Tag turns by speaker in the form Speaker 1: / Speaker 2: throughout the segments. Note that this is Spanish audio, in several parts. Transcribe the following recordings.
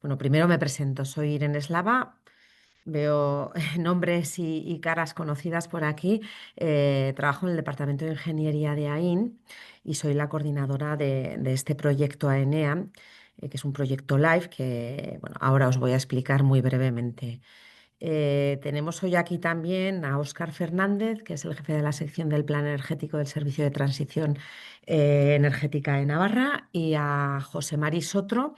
Speaker 1: Bueno, primero me presento, soy Irene Eslava, veo nombres y caras conocidas por aquí. Trabajo en el Departamento de Ingeniería de AIN y soy la coordinadora de este proyecto AENEA, que es un proyecto live que, bueno, ahora os voy a explicar muy brevemente. Tenemos hoy aquí también a Óscar Fernández, que es el jefe de la sección del Plan Energético del Servicio de Transición Energética de Navarra, y a José Mari Sotro,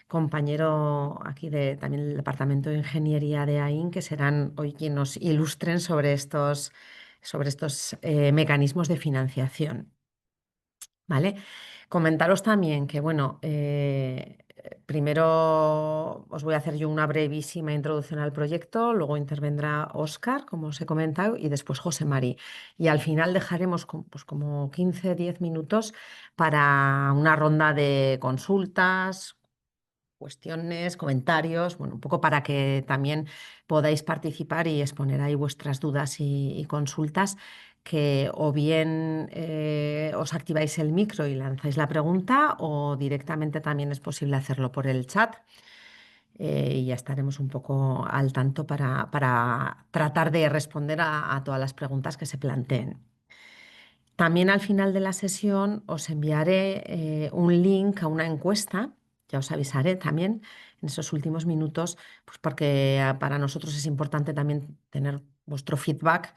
Speaker 1: compañero aquí también del Departamento de Ingeniería de AIN, que serán hoy quienes nos ilustren sobre estos mecanismos de financiación. ¿Vale? Comentaros también que, bueno, primero os voy a hacer yo una brevísima introducción al proyecto, luego intervendrá Óscar, como os he comentado, y después José Mari. Y al final dejaremos pues, como 15-10 minutos para una ronda de consultas, cuestiones, comentarios, bueno, un poco para que también podáis participar y exponer ahí vuestras dudas y consultas, que o bien os activáis el micro y lanzáis la pregunta o directamente también es posible hacerlo por el chat. Y ya estaremos un poco al tanto para tratar de responder a todas las preguntas que se planteen. También al final de la sesión os enviaré un link a una encuesta, ya os avisaré también en esos últimos minutos, pues porque para nosotros es importante también tener vuestro feedback.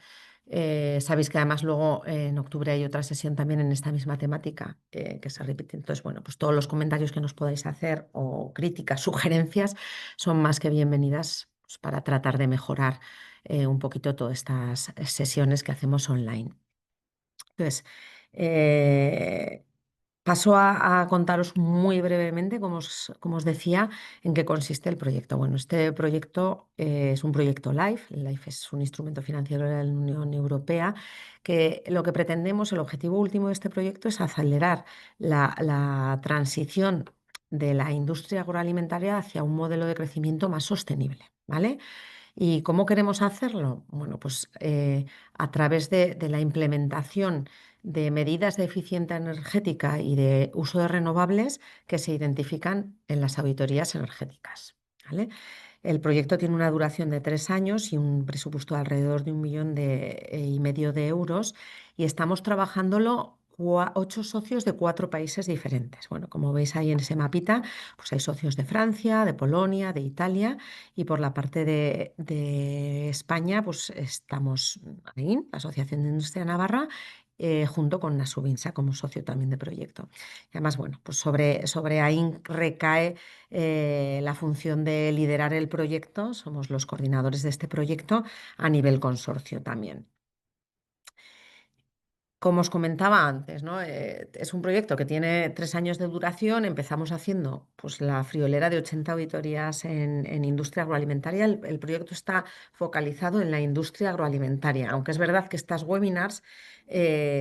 Speaker 1: Sabéis que además luego en octubre hay otra sesión también en esta misma temática que se repite. Entonces, bueno, pues todos los comentarios que nos podáis hacer o críticas, sugerencias, son más que bienvenidas, pues, para tratar de mejorar un poquito todas estas sesiones que hacemos online. Entonces, eh, paso a contaros muy brevemente, como os decía, en qué consiste el proyecto. Bueno, este proyecto es un proyecto LIFE. El LIFE es un instrumento financiero de la Unión Europea que lo que pretendemos, el objetivo último de este proyecto es acelerar la transición de la industria agroalimentaria hacia un modelo de crecimiento más sostenible, ¿vale? ¿Y cómo queremos hacerlo? Bueno, pues a través de la implementación de medidas de eficiencia energética y de uso de renovables que se identifican en las auditorías energéticas. ¿Vale? El proyecto tiene una duración de 3 años y un presupuesto de alrededor de 1,5 millones de euros, y estamos trabajándolo 8 socios de 4 países diferentes. Bueno, como veis ahí en ese mapita, pues hay socios de Francia, de Polonia, de Italia, y por la parte de España, pues estamos ahí, la Asociación de Industria Navarra, junto con Nasubinsa como socio también de proyecto. Y además, bueno, pues sobre AIN recae la función de liderar el proyecto. Somos los coordinadores de este proyecto a nivel consorcio también. Como os comentaba antes, ¿no? Es un proyecto que tiene 3 años de duración. Empezamos haciendo, pues, la friolera de 80 auditorías en industria agroalimentaria. El proyecto está focalizado en la industria agroalimentaria, aunque es verdad que estas webinars,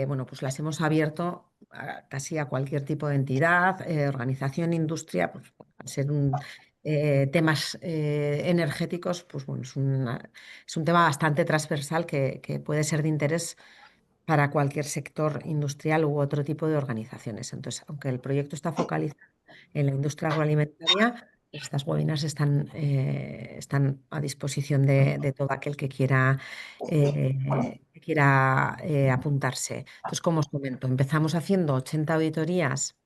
Speaker 1: bueno, pues las hemos abierto casi a cualquier tipo de entidad, organización, industria, pues, al ser temas energéticos, pues bueno, es un tema bastante transversal que puede ser de interés para cualquier sector industrial u otro tipo de organizaciones. Entonces, aunque el proyecto está focalizado en la industria agroalimentaria, estas webinars están a disposición de todo aquel que quiera apuntarse. Entonces, como os comento, empezamos haciendo 80 auditorías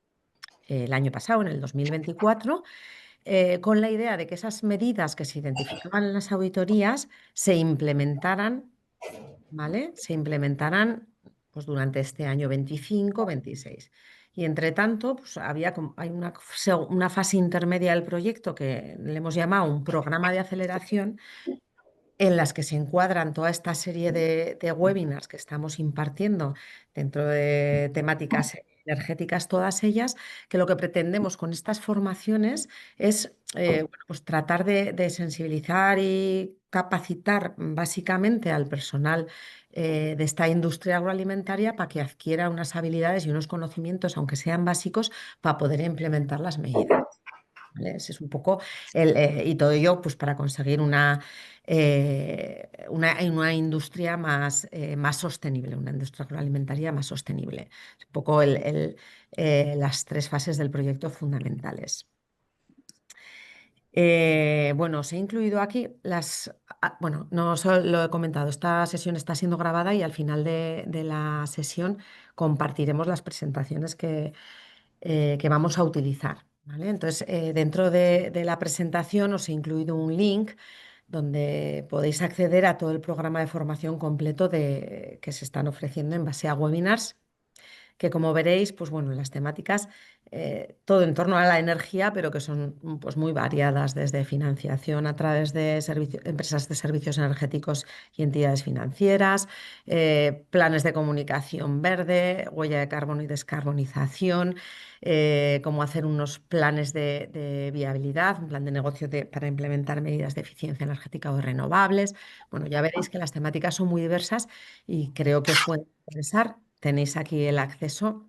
Speaker 1: el año pasado, en el 2024, con la idea de que esas medidas que se identificaban en las auditorías se implementaran, ¿vale? Se implementarán, pues, durante este año 25-26. Y entre tanto, pues, hay una fase intermedia del proyecto que le hemos llamado un programa de aceleración, en las que se encuadran toda esta serie de webinars que estamos impartiendo dentro de temáticas energéticas, todas ellas, que lo que pretendemos con estas formaciones es, bueno, pues tratar de sensibilizar y capacitar básicamente al personal de esta industria agroalimentaria para que adquiera unas habilidades y unos conocimientos, aunque sean básicos, para poder implementar las medidas. ¿Vale? Ese es un poco y todo ello, pues, para conseguir una industria más sostenible, una industria agroalimentaria más sostenible. Es un poco las 3 fases del proyecto fundamentales. Bueno, os he incluido aquí bueno, no os lo he comentado, esta sesión está siendo grabada y al final de la sesión compartiremos las presentaciones que vamos a utilizar, ¿vale? Entonces, dentro de la presentación os he incluido un link donde podéis acceder a todo el programa de formación completo que se están ofreciendo en base a webinars que como veréis, pues bueno, las temáticas, todo en torno a la energía, pero que son pues muy variadas, desde financiación a través de empresas de servicios energéticos y entidades financieras, planes de comunicación verde, huella de carbono y descarbonización, cómo hacer unos planes de viabilidad, un plan de negocio para implementar medidas de eficiencia energética o renovables. Bueno, ya veréis que las temáticas son muy diversas y creo que os puede interesar. Tenéis aquí el acceso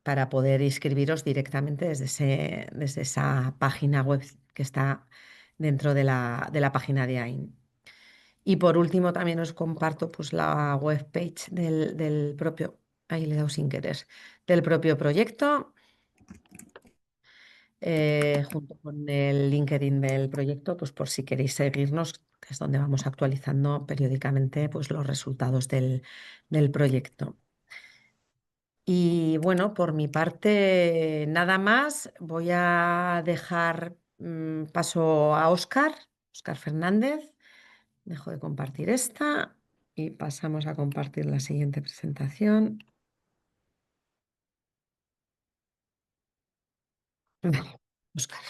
Speaker 1: para poder inscribiros directamente desde esa página web que está dentro de la página de AIN. Y por último, también os comparto pues, la webpage del propio, ahí le he dado sin querer, del propio proyecto, junto con el LinkedIn del proyecto, pues por si queréis seguirnos, que es donde vamos actualizando periódicamente pues, los resultados del proyecto. Y bueno, por mi parte, nada más. Voy a dejar paso a Óscar Fernández. Dejo de compartir esta y pasamos a compartir la siguiente presentación. Vale, Óscar.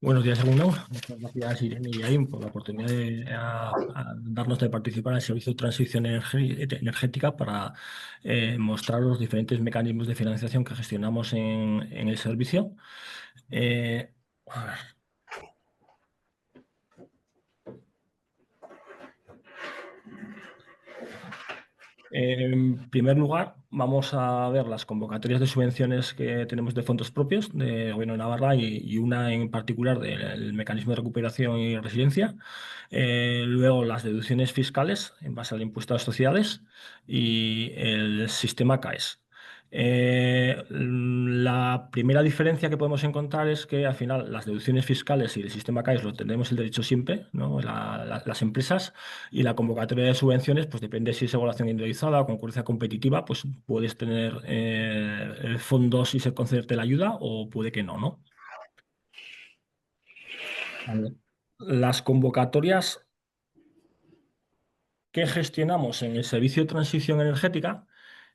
Speaker 2: Buenos días, Segundo. Muchas gracias, Irene y Aim, por la oportunidad de darnos de participar en el servicio de transición energética para mostrar los diferentes mecanismos de financiación que gestionamos en el servicio. Eh, En primer lugar, vamos a ver las convocatorias de subvenciones que tenemos de fondos propios de Gobierno de Navarra y una en particular del Mecanismo de Recuperación y Resiliencia. Luego, las deducciones fiscales en base al impuesto a las sociedades y el sistema CAES. La primera diferencia que podemos encontrar es que al final las deducciones fiscales y el sistema CAES lo tenemos el derecho siempre, ¿no? Las empresas, y la convocatoria de subvenciones, pues depende si es evaluación individualizada o concurrencia competitiva, pues puedes tener fondos y se concederte la ayuda o puede que no, ¿no? A ver. Las convocatorias que gestionamos en el servicio de transición energética,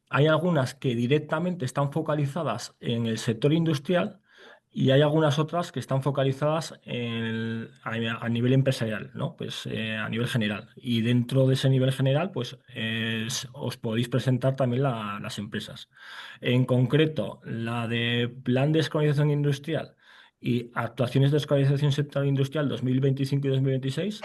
Speaker 2: hay algunas que directamente están focalizadas en el sector industrial y hay algunas otras que están focalizadas a nivel empresarial, ¿no? Pues a nivel general. Y dentro de ese nivel general, pues os podéis presentar también las empresas. En concreto, la de Plan de Descarbonización Industrial y Actuaciones de Descarbonización Sectorial Industrial 2025 y 2026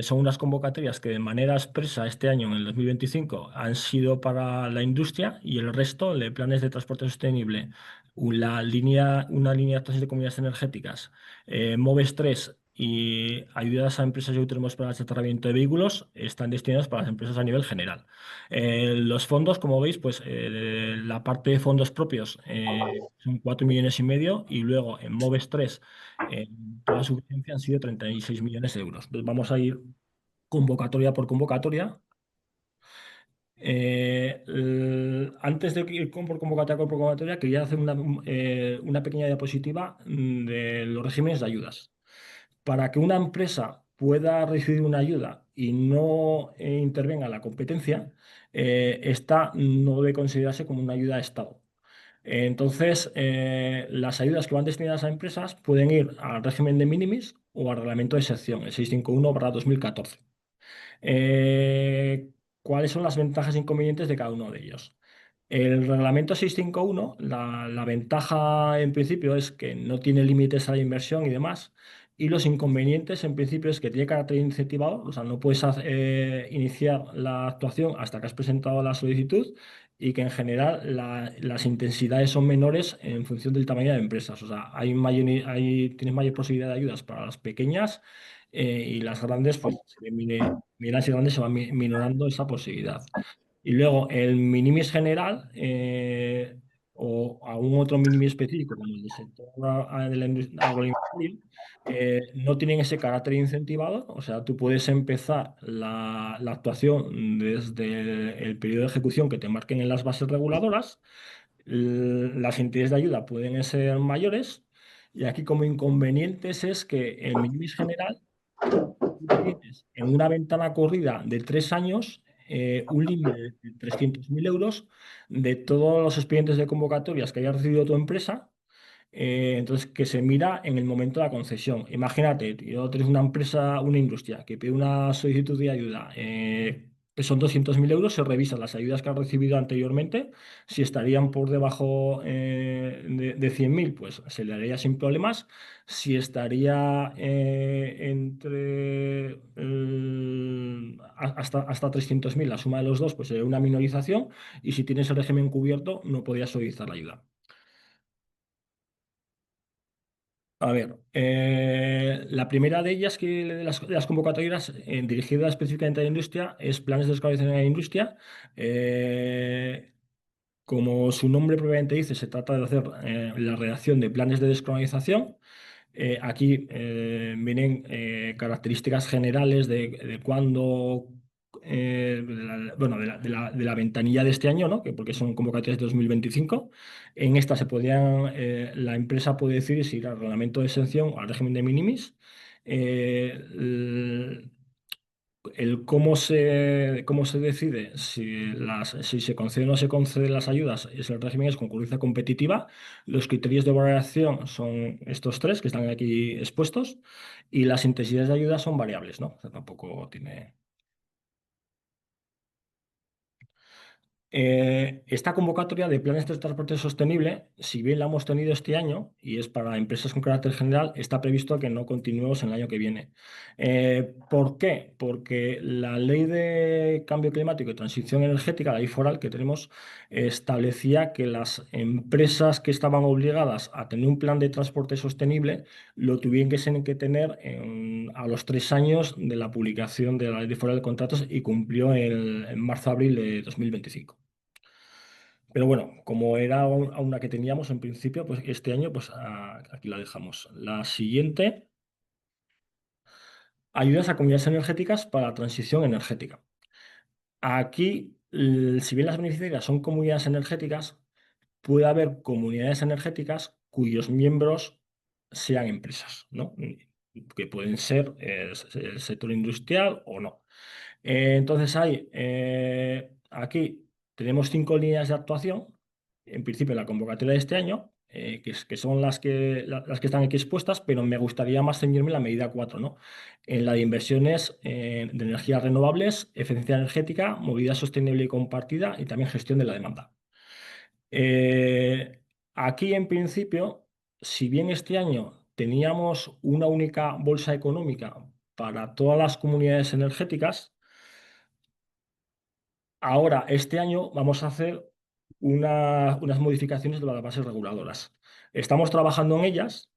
Speaker 2: son unas convocatorias que de manera expresa este año, en el 2025, han sido para la industria, y el resto de planes de transporte sostenible, una línea de actuaciones de comunidades energéticas, MOVES 3 y ayudas a empresas y autónomos para el asesoramiento de vehículos, están destinados para las empresas a nivel general. Los fondos, como veis, pues la parte de fondos propios son 4,5 millones, y luego en MOVES 3 toda su vigencia han sido 36 millones de euros. Entonces vamos a ir convocatoria por convocatoria. Antes de ir por convocatoria, quería hacer una pequeña diapositiva de los regímenes de ayudas. Para que una empresa pueda recibir una ayuda y no intervenga la competencia, esta no debe considerarse como una ayuda de Estado. Entonces, las ayudas que van destinadas a empresas pueden ir al régimen de minimis o al reglamento de excepción, el 651/2014. Eh, ¿Cuáles son las ventajas e inconvenientes de cada uno de ellos? El reglamento 651, la ventaja en principio es que no tiene límites a la inversión y demás, Y los inconvenientes, en principio, es que tiene carácter incentivado, o sea, no puedes iniciar la actuación hasta que has presentado la solicitud y que en general las intensidades son menores en función del tamaño de empresas. O sea, tienes mayor posibilidad de ayudas para las pequeñas y las grandes, pues, miras y grandes se va minorando esa posibilidad. Y luego el minimis general o algún otro minimis específico, como el del sector de la agroalimentario, no tienen ese carácter incentivado. O sea, tú puedes empezar la actuación desde el periodo de ejecución que te marquen en las bases reguladoras. Las entidades de ayuda pueden ser mayores. Y aquí como inconvenientes es que el minimis general tú tienes en una ventana corrida de 3 años un límite de 300.000 euros de todos los expedientes de convocatorias que haya recibido tu empresa. Entonces, que se mira en el momento de la concesión. Imagínate, yo tienes una empresa, una industria que pide una solicitud de ayuda, que son 200.000 euros, se revisan las ayudas que ha recibido anteriormente. Si estarían por debajo de 100.000, pues se le haría sin problemas. Si estaría hasta 300.000, la suma de los dos, pues sería una minorización. Y si tienes el régimen cubierto, no podías solicitar la ayuda. A ver, la primera de ellas, de las convocatorias dirigidas específicamente a la industria, es planes de descarbonización en la industria. Eh, Como su nombre propiamente dice, se trata de hacer la redacción de planes de descarbonización. Aquí vienen características generales de cuándo, bueno, de la ventanilla de este año, ¿no? Porque son convocatorias de 2025. En esta la empresa puede decidir si ir al reglamento de exención o al régimen de minimis. El cómo se decide si se concede o no se conceden las ayudas es el régimen es concurrencia competitiva. Los criterios de valoración son estos tres que están aquí expuestos y las intensidades de ayuda son variables, ¿no? O sea, tampoco tiene. Esta convocatoria de planes de transporte sostenible, si bien la hemos tenido este año y es para empresas con carácter general, está previsto que no continuemos en el año que viene. ¿Por qué? Porque la Ley de Cambio Climático y Transición Energética, la ley foral que tenemos, establecía que las empresas que estaban obligadas a tener un plan de transporte sostenible lo tuvieran que tener a los 3 años de la publicación de la Ley Foral de Contratos y cumplió en marzo-abril de 2025. Pero bueno, como era a una que teníamos en principio, pues este año, pues aquí la dejamos. La siguiente, ayudas a comunidades energéticas para la transición energética. Aquí, si bien las beneficiarias son comunidades energéticas, puede haber comunidades energéticas cuyos miembros sean empresas, ¿no? Que pueden ser el sector industrial o no. Entonces aquí tenemos 5 líneas de actuación, en principio en la convocatoria de este año, que son las que están aquí expuestas, pero me gustaría más ceñirme en la medida 4, ¿no? En la de inversiones de energías renovables, eficiencia energética, movilidad sostenible y compartida y también gestión de la demanda. Eh, Aquí, en principio, si bien este año teníamos una única bolsa económica para todas las comunidades energéticas, ahora este año vamos a hacer unas modificaciones de las bases reguladoras. Estamos trabajando en ellas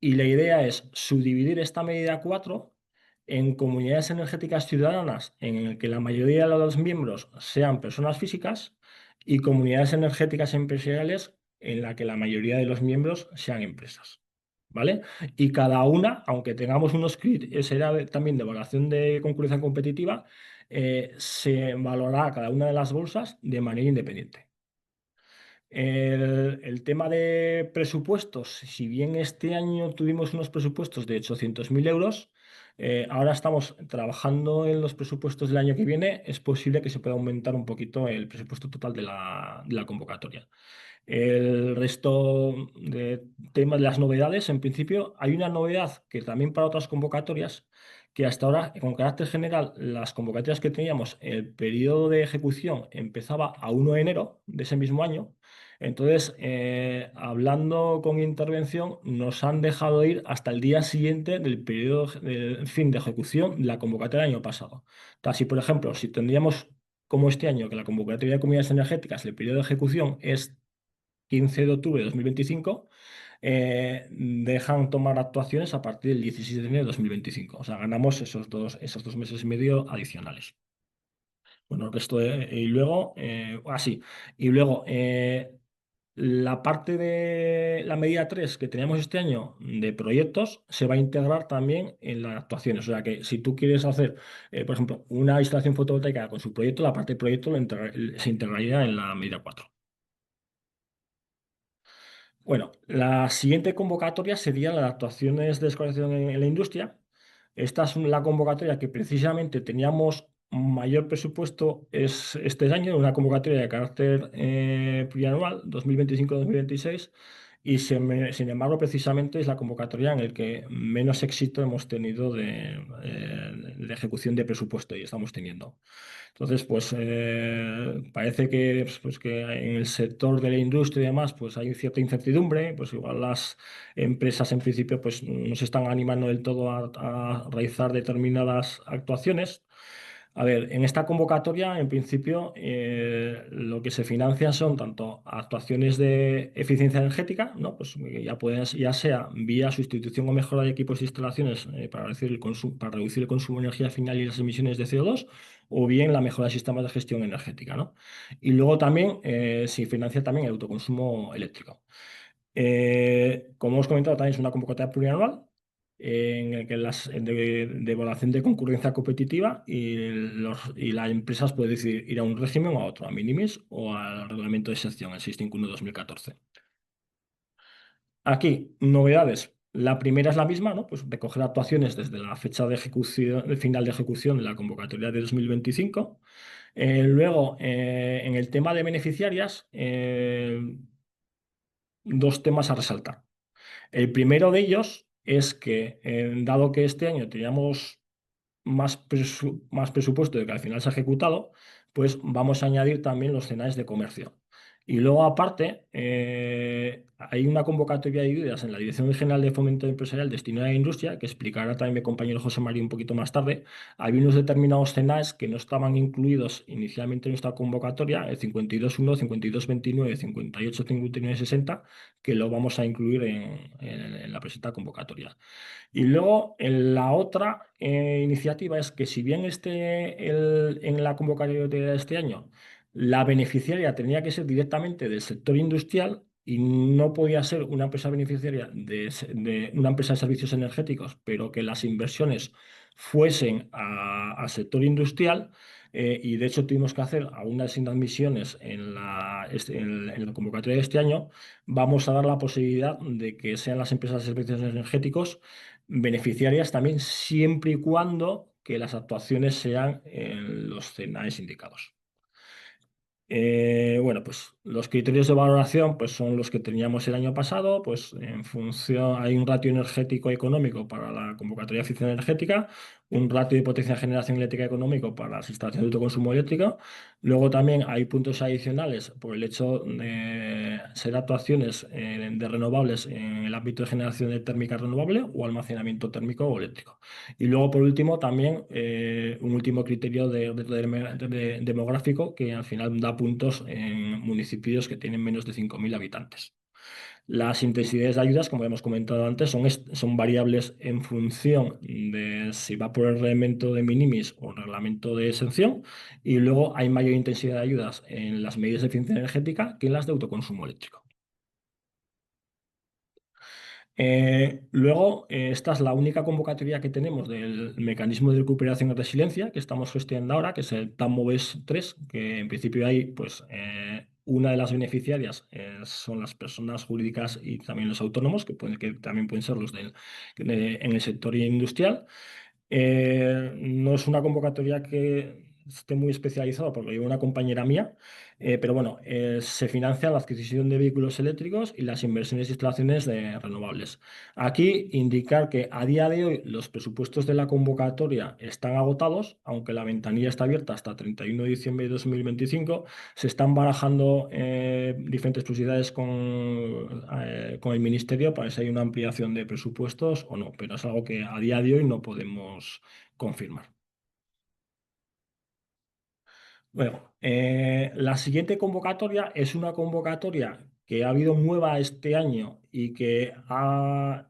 Speaker 2: y la idea es subdividir esta medida 4 en comunidades energéticas ciudadanas en el que la mayoría de los miembros sean personas físicas y comunidades energéticas empresariales en la que la mayoría de los miembros sean empresas. ¿Vale? Y cada una, aunque tengamos unos CRIT, será también de evaluación de concurrencia competitiva, se valorará cada una de las bolsas de manera independiente. El tema de presupuestos, si bien este año tuvimos unos presupuestos de 800.000 euros, ahora estamos trabajando en los presupuestos del año que viene, es posible que se pueda aumentar un poquito el presupuesto total de la convocatoria. El resto de temas de las novedades, en principio, hay una novedad que también para otras convocatorias, que hasta ahora, con carácter general, las convocatorias que teníamos, el periodo de ejecución empezaba a 1 de enero de ese mismo año. Entonces, hablando con intervención, nos han dejado ir hasta el día siguiente del periodo del fin de ejecución de la convocatoria del año pasado. Entonces, si, por ejemplo, si tendríamos como este año que la convocatoria de comunidades energéticas, el periodo de ejecución es 15 de octubre de 2025, dejan tomar actuaciones a partir del 17 de enero de 2025. O sea, ganamos esos dos meses y medio adicionales. Bueno, y luego, así, y luego la parte de la medida 3 que teníamos este año de proyectos se va a integrar también en las actuaciones. O sea que si tú quieres hacer, por ejemplo, una instalación fotovoltaica con su proyecto, la parte de proyecto se integraría en la medida 4. Bueno, la siguiente convocatoria sería las actuaciones de descarbonización en la industria. Esta es la convocatoria que precisamente teníamos mayor presupuesto es este año, una convocatoria de carácter plurianual, 2025-2026, y sin embargo, precisamente es la convocatoria en la que menos éxito hemos tenido de ejecución de presupuesto y estamos teniendo. Entonces, pues parece que en el sector de la industria y demás, pues hay cierta incertidumbre, pues igual las empresas en principio pues no se están animando del todo a realizar determinadas actuaciones. A ver, en esta convocatoria, en principio, lo que se financian son tanto actuaciones de eficiencia energética, ¿no? Pues ya sea vía sustitución o mejora de equipos e instalaciones para reducir el consumo de energía final y las emisiones de CO2, o bien la mejora de sistemas de gestión energética, ¿no? Y luego también se financia también el autoconsumo eléctrico. Como hemos comentado, también es una convocatoria plurianual en el que de evaluación de concurrencia competitiva y las empresas pueden decidir ir a un régimen o a otro, a minimis o al reglamento de excepción, el 651/2014. Aquí, novedades. La primera es la misma, ¿no? Pues recoger actuaciones desde la fecha de ejecución, de final de ejecución de la convocatoria de 2025. Luego, en el tema de beneficiarias, dos temas a resaltar. El primero de ellos es que, dado que este año teníamos más presupuesto de que al final se ha ejecutado, pues vamos a añadir también los cenades de comercio. Y luego, aparte, hay una convocatoria de ayudas en la Dirección General de Fomento Empresarial destinada a la industria, que explicará también mi compañero José María un poquito más tarde. Hay unos determinados cenades que no estaban incluidos inicialmente en nuestra convocatoria, el 52.1, 52.29, 58, 59, 60, que lo vamos a incluir en la presente convocatoria. Y luego, en la otra iniciativa es que si bien en la convocatoria de este año la beneficiaria tenía que ser directamente del sector industrial y no podía ser una empresa beneficiaria de una empresa de servicios energéticos, pero que las inversiones fuesen al sector industrial, y de hecho tuvimos que hacer algunas inadmisiones en la convocatoria de este año, vamos a dar la posibilidad de que sean las empresas de servicios energéticos beneficiarias también siempre y cuando que las actuaciones sean en los CNAEs indicados. Bueno, pues los criterios de valoración pues, son los que teníamos el año pasado, pues en función, hay un ratio energético económico para la convocatoria de eficiencia energética, un ratio de potencia de generación eléctrica económico para las instalaciones de autoconsumo eléctrico, luego también hay puntos adicionales por el hecho de ser actuaciones de renovables en el ámbito de generación de térmica renovable o almacenamiento térmico o eléctrico. Y luego, por último, también un último criterio demográfico que al final da puntos en municipios que tienen menos de 5.000 habitantes. Las intensidades de ayudas, como hemos comentado antes, son variables en función de si va por el reglamento de minimis o reglamento de exención. Y luego hay mayor intensidad de ayudas en las medidas de eficiencia energética que en las de autoconsumo eléctrico. Luego, esta es la única convocatoria que tenemos del mecanismo de recuperación y resiliencia que estamos gestionando ahora, que es el TAMMOVES 3, que en principio hay, pues, una de las beneficiarias son las personas jurídicas y también los autónomos, que también pueden ser los en el sector industrial. No es una convocatoria que esté muy especializado porque lo lleva una compañera mía, pero bueno, se financia la adquisición de vehículos eléctricos y las inversiones e instalaciones de renovables. Aquí indicar que a día de hoy los presupuestos de la convocatoria están agotados, aunque la ventanilla está abierta hasta 31 de diciembre de 2025. Se están barajando diferentes posibilidades con el Ministerio para ver si hay una ampliación de presupuestos o no, pero es algo que a día de hoy no podemos confirmar. Bueno, la siguiente convocatoria es una convocatoria que ha habido nueva este año la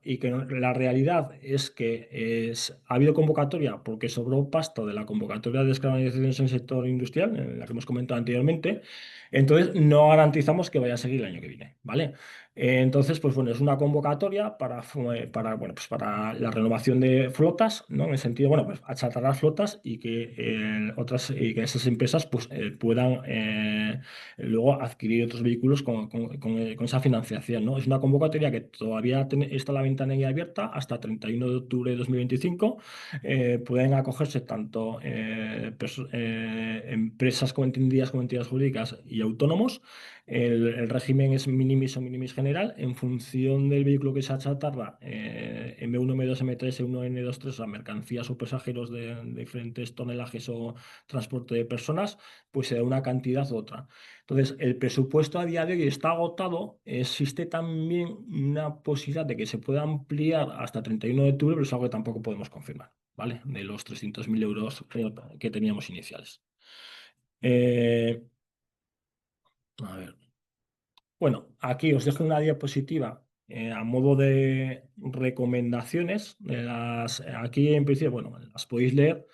Speaker 2: realidad es que ha habido convocatoria porque sobró pasta de la convocatoria de descarbonización en el sector industrial, en la que hemos comentado anteriormente. Entonces, no garantizamos que vaya a seguir el año que viene, ¿vale? Entonces, pues bueno, es una convocatoria bueno, pues para la renovación de flotas, ¿no? En el sentido, bueno, pues achatar las flotas y que esas empresas pues, puedan luego adquirir otros vehículos con esa financiación, ¿no? Es una convocatoria que todavía está la ventanilla abierta hasta 31 de octubre de 2025. Pueden acogerse tanto empresas como entendidas como entidades jurídicas y autónomos. El régimen es minimis o minimis general. En función del vehículo que se achatarra, M1, M2, M3, E1, N23, o sea, mercancías o pasajeros de diferentes tonelajes o transporte de personas, pues se da una cantidad u otra. Entonces, el presupuesto a día de hoy está agotado. Existe también una posibilidad de que se pueda ampliar hasta 31 de octubre, pero es algo que tampoco podemos confirmar, ¿vale? De los 300.000 euros que teníamos iniciales. Eh, a ver. Bueno, aquí os dejo una diapositiva a modo de recomendaciones. Aquí en principio, bueno, las podéis leer.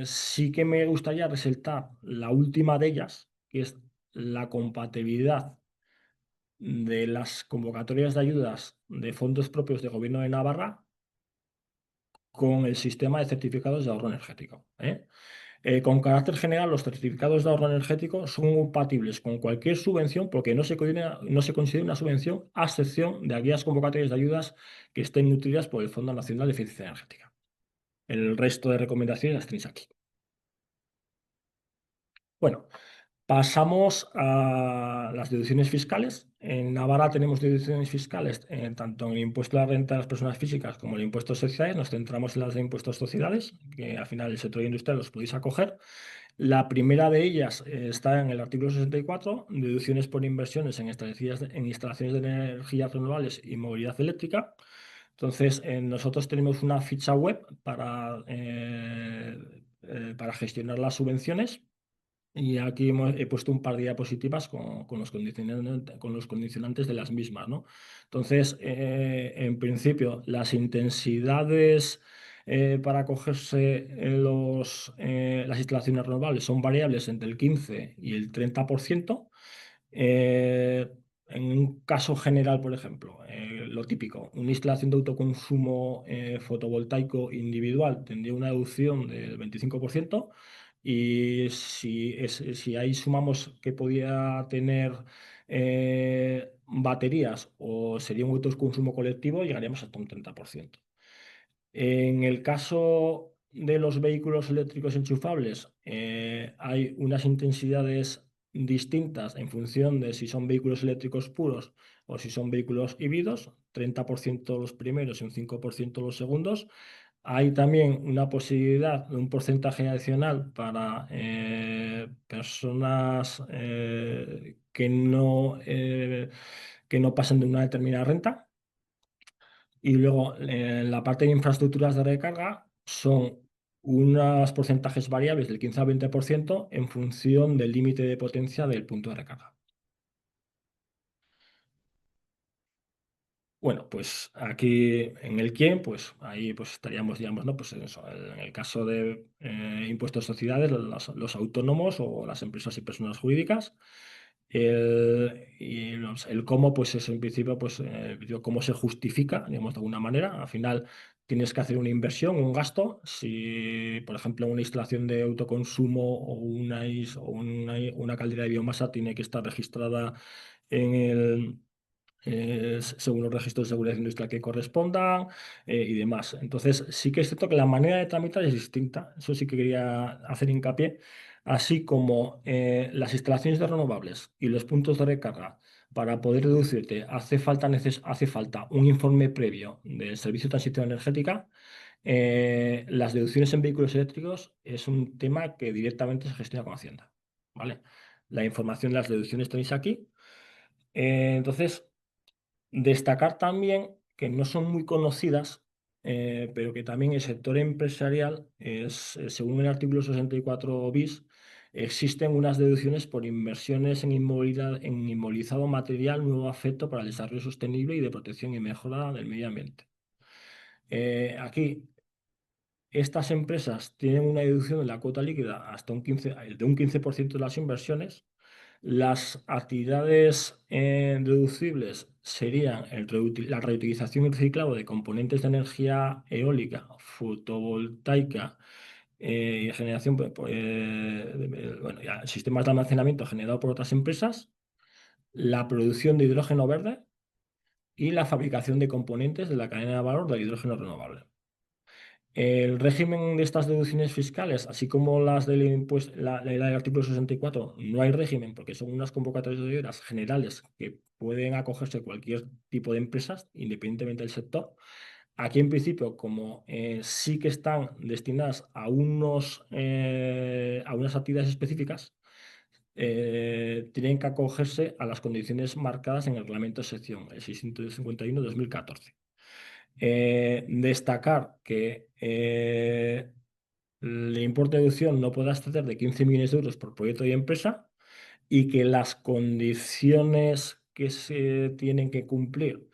Speaker 2: Sí que me gustaría resaltar la última de ellas, que es la compatibilidad de las convocatorias de ayudas de fondos propios de Gobierno de Navarra con el sistema de certificados de ahorro energético. Con carácter general, los certificados de ahorro energético son compatibles con cualquier subvención porque no se considera una subvención a excepción de aquellas convocatorias de ayudas que estén nutridas por el Fondo Nacional de Eficiencia Energética. El resto de recomendaciones las tenéis aquí. Bueno, pasamos a las deducciones fiscales. En Navarra tenemos deducciones fiscales tanto en el impuesto a la renta de las personas físicas como en el impuesto a sociedades. Nos centramos en las de impuestos a sociedades, que al final el sector industrial los podéis acoger. La primera de ellas está en el artículo 64, deducciones por inversiones en instalaciones de energías renovables y movilidad eléctrica. Entonces, nosotros tenemos una ficha web para gestionar las subvenciones. Y aquí he puesto un par de diapositivas con los condicionantes de las mismas, ¿no? Entonces, en principio, las intensidades para cogerse las instalaciones renovables son variables entre el 15 y el 30%. Eh, en un caso general, por ejemplo, lo típico, una instalación de autoconsumo fotovoltaico individual tendría una deducción del 25%. Y si ahí sumamos que podía tener baterías o sería un autoconsumo colectivo, llegaríamos hasta un 30%. En el caso de los vehículos eléctricos enchufables, hay unas intensidades distintas en función de si son vehículos eléctricos puros o si son vehículos híbridos, 30% los primeros y un 5% los segundos. Hay también una posibilidad de un porcentaje adicional para personas que no pasen de una determinada renta. Y luego, en la parte de infraestructuras de recarga, son unos porcentajes variables del 15 al 20% en función del límite de potencia del punto de recarga. Bueno, pues aquí en el quién, pues ahí pues estaríamos, digamos, ¿no? Pues en el caso de impuestos a sociedades, los autónomos o las empresas y personas jurídicas. El cómo, pues es en principio, pues cómo se justifica, digamos, de alguna manera. Al final tienes que hacer una inversión, un gasto. Si, por ejemplo, una instalación de autoconsumo o una caldera de biomasa tiene que estar registrada en el según los registros de seguridad industrial que correspondan y demás. Entonces, sí que es cierto que la manera de tramitar es distinta. Eso sí que quería hacer hincapié. Así como las instalaciones de renovables y los puntos de recarga, para poder deducirte, hace falta un informe previo del Servicio de Transición Energética. Las deducciones en vehículos eléctricos es un tema que directamente se gestiona con Hacienda, ¿vale? La información de las deducciones tenéis aquí. Entonces, destacar también que no son muy conocidas, pero que también el sector empresarial según el artículo 64 bis, existen unas deducciones por inversiones en inmovilizado material nuevo afecto para el desarrollo sostenible y de protección y mejora del medio ambiente. Aquí estas empresas tienen una deducción de la cuota líquida hasta de un 15% de las inversiones. Las actividades deducibles serían la reutilización y reciclado de componentes de energía eólica, fotovoltaica y generación, bueno, ya, sistemas de almacenamiento generados por otras empresas, la producción de hidrógeno verde y la fabricación de componentes de la cadena de valor del hidrógeno renovable. El régimen de estas deducciones fiscales, así como las del impuesto, la ley del artículo 64, no hay régimen porque son unas convocatorias de ayudas generales que pueden acogerse cualquier tipo de empresas, independientemente del sector. Aquí, en principio, como sí que están destinadas a unas actividades específicas, tienen que acogerse a las condiciones marcadas en el reglamento de sección, el 651/2014. Destacar que el importe de deducción no puede exceder de 15 millones de euros por proyecto y empresa y que las condiciones que se tienen que cumplir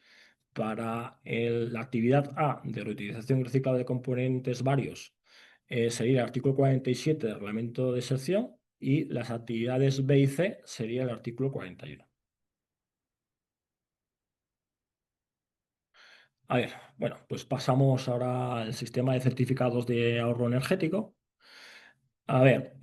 Speaker 2: para la actividad A de reutilización y reciclado de componentes varios sería el artículo 47 del reglamento de sección y las actividades B y C sería el artículo 41. A ver, bueno, pues pasamos ahora al sistema de certificados de ahorro energético. A ver,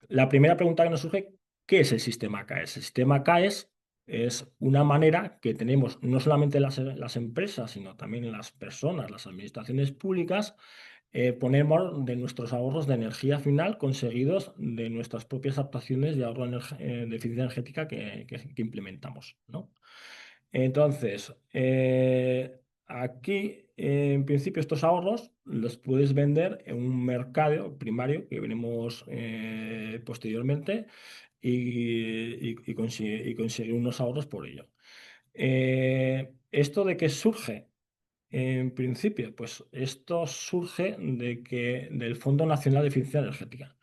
Speaker 2: la primera pregunta que nos surge, ¿qué es el sistema CAES? El sistema CAES es una manera que tenemos no solamente las empresas, sino también las personas, las administraciones públicas, poner en valor de nuestros ahorros de energía final conseguidos de nuestras propias actuaciones de ahorro de eficiencia energética que implementamos, ¿no? Entonces, aquí, en principio, estos ahorros los puedes vender en un mercado primario que veremos posteriormente y conseguir unos ahorros por ello. ¿Esto de qué surge? En principio, pues esto surge del Fondo Nacional de Eficiencia Energética.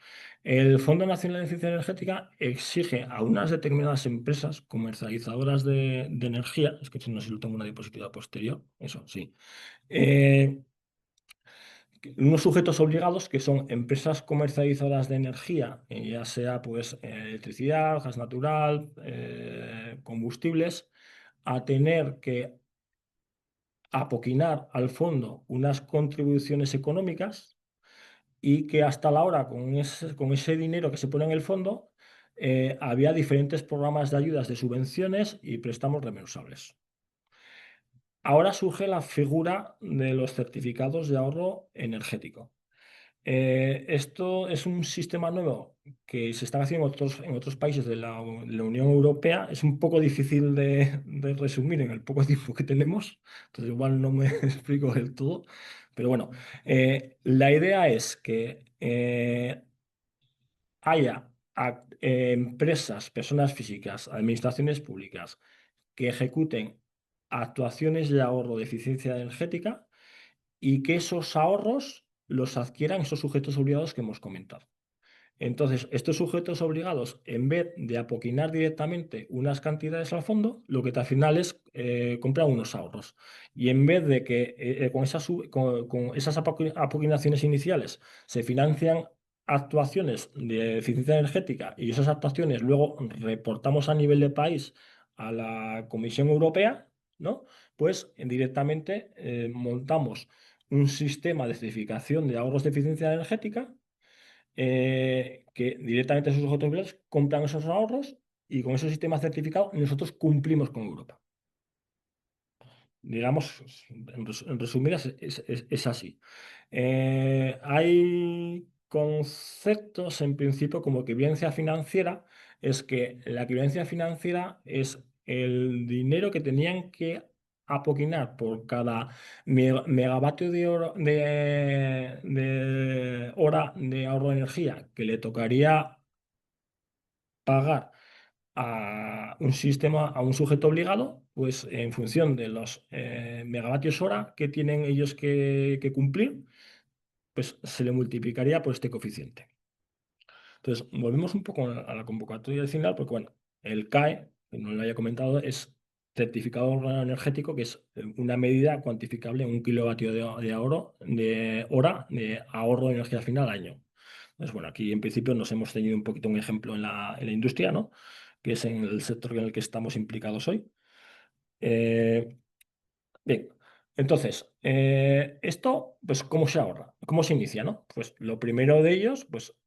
Speaker 2: El Fondo Nacional de Eficiencia Energética exige a unas determinadas empresas comercializadoras de energía, es que no sé si lo tengo una diapositiva posterior, eso sí, eh, unos sujetos obligados que son empresas comercializadoras de energía, ya sea pues electricidad, gas natural, combustibles, a tener que apoquinar al fondo unas contribuciones económicas y que hasta la hora con ese dinero que se pone en el fondo había diferentes programas de ayudas de subvenciones y préstamos reembolsables. Ahora surge la figura de los certificados de ahorro energético. Esto es un sistema nuevo que se está haciendo en otros países de la Unión Europea. Es un poco difícil de resumir en el poco tiempo que tenemos, entonces igual no me explico del todo, pero bueno, la idea es que haya empresas, personas físicas, administraciones públicas que ejecuten actuaciones de ahorro de eficiencia energética y que esos ahorros los adquieran esos sujetos obligados que hemos comentado. Entonces, estos sujetos obligados, en vez de apoquinar directamente unas cantidades al fondo, lo que al final es comprar unos ahorros. Y en vez de que con esas apoquinaciones iniciales se financian actuaciones de eficiencia energética y esas actuaciones luego reportamos a nivel de país a la Comisión Europea, ¿no? Pues directamente montamos un sistema de certificación de ahorros de eficiencia energética que directamente sus sujetos compran esos ahorros y con ese sistema certificado nosotros cumplimos con Europa. Digamos, en resumidas, es así. Hay conceptos, en principio, como equivalencia financiera, es que la equivalencia financiera es el dinero que tenían que apoquinar por cada megavatio de hora de ahorro de energía que le tocaría pagar a un sistema, a un sujeto obligado, pues en función de los megavatios hora que tienen ellos que cumplir, pues se le multiplicaría por este coeficiente. Entonces, volvemos un poco a la convocatoria del final, porque bueno, el CAE, que no lo haya comentado, es certificado de ahorro energético, que es una medida cuantificable en un kilovatio de ahorro, de hora de ahorro de energía final al año. Entonces, bueno, aquí en principio nos hemos tenido un poquito un ejemplo en la industria, ¿no? Que es en el sector en el que estamos implicados hoy. Eh, Bien, entonces, esto, pues, ¿cómo se ahorra? ¿Cómo se inicia, no? Pues lo primero de ellos, pues,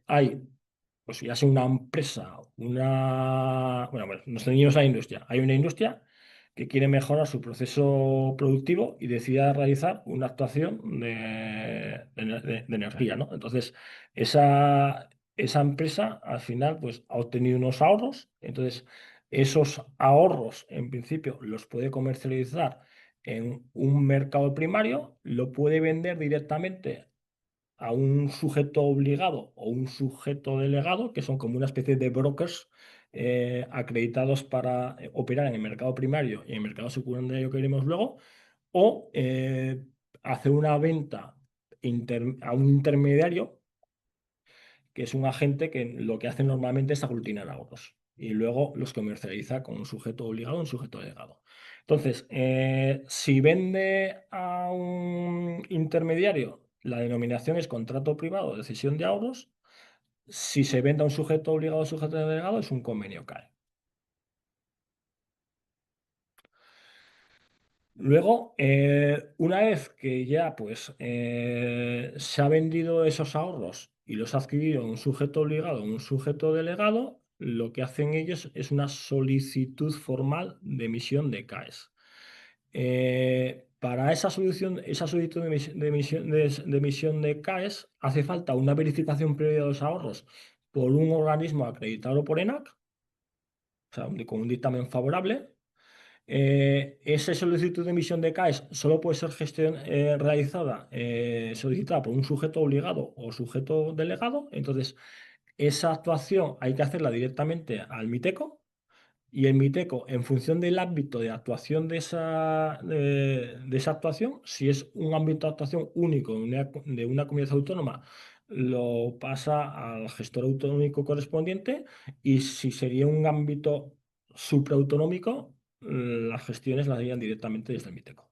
Speaker 2: hay, pues ya sea una empresa, bueno, nos ceñimos a la industria. Hay una industria que quiere mejorar su proceso productivo y decide realizar una actuación de energía, ¿no? Entonces, esa empresa, al final, pues, ha obtenido unos ahorros. Entonces, esos ahorros, en principio, los puede comercializar en un mercado primario, lo puede vender directamente a un sujeto obligado o un sujeto delegado, que son como una especie de brokers acreditados para operar en el mercado primario y en el mercado secundario que veremos luego, o hacer una venta a un intermediario que es un agente que lo que hace normalmente es aglutinar ahorros y luego los comercializa con un sujeto obligado o un sujeto delegado. Entonces, si vende a un intermediario, la denominación es contrato privado de cesión de ahorros. Si se vende a un sujeto obligado o sujeto delegado, es un convenio CAE. Luego, una vez que ya pues, se ha vendido esos ahorros y los ha adquirido un sujeto obligado o un sujeto delegado, lo que hacen ellos es una solicitud formal de emisión de CAES. Para esa solicitud de emisión de CAES hace falta una verificación previa de los ahorros por un organismo acreditado por ENAC, o sea, con un dictamen favorable. Esa solicitud de emisión de CAES solo puede ser realizada, solicitada por un sujeto obligado o sujeto delegado. Entonces, esa actuación hay que hacerla directamente al MITECO y el MITECO, en función del ámbito de actuación de esa actuación, si es un ámbito de actuación único de una comunidad autónoma, lo pasa al gestor autonómico correspondiente y si sería un ámbito supraautonómico, las gestiones las harían directamente desde el MITECO.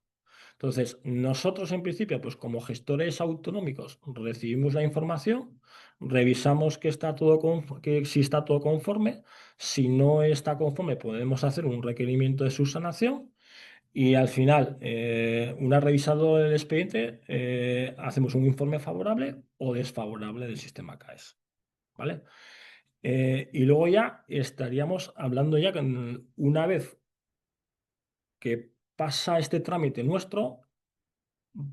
Speaker 2: Entonces, nosotros en principio, pues como gestores autonómicos, recibimos la información, revisamos que si está todo conforme. Si no está conforme, podemos hacer un requerimiento de subsanación y al final, una revisado el expediente, hacemos un informe favorable o desfavorable del sistema CAES. ¿Vale? Y luego ya estaríamos hablando ya con una vez que pasa este trámite nuestro,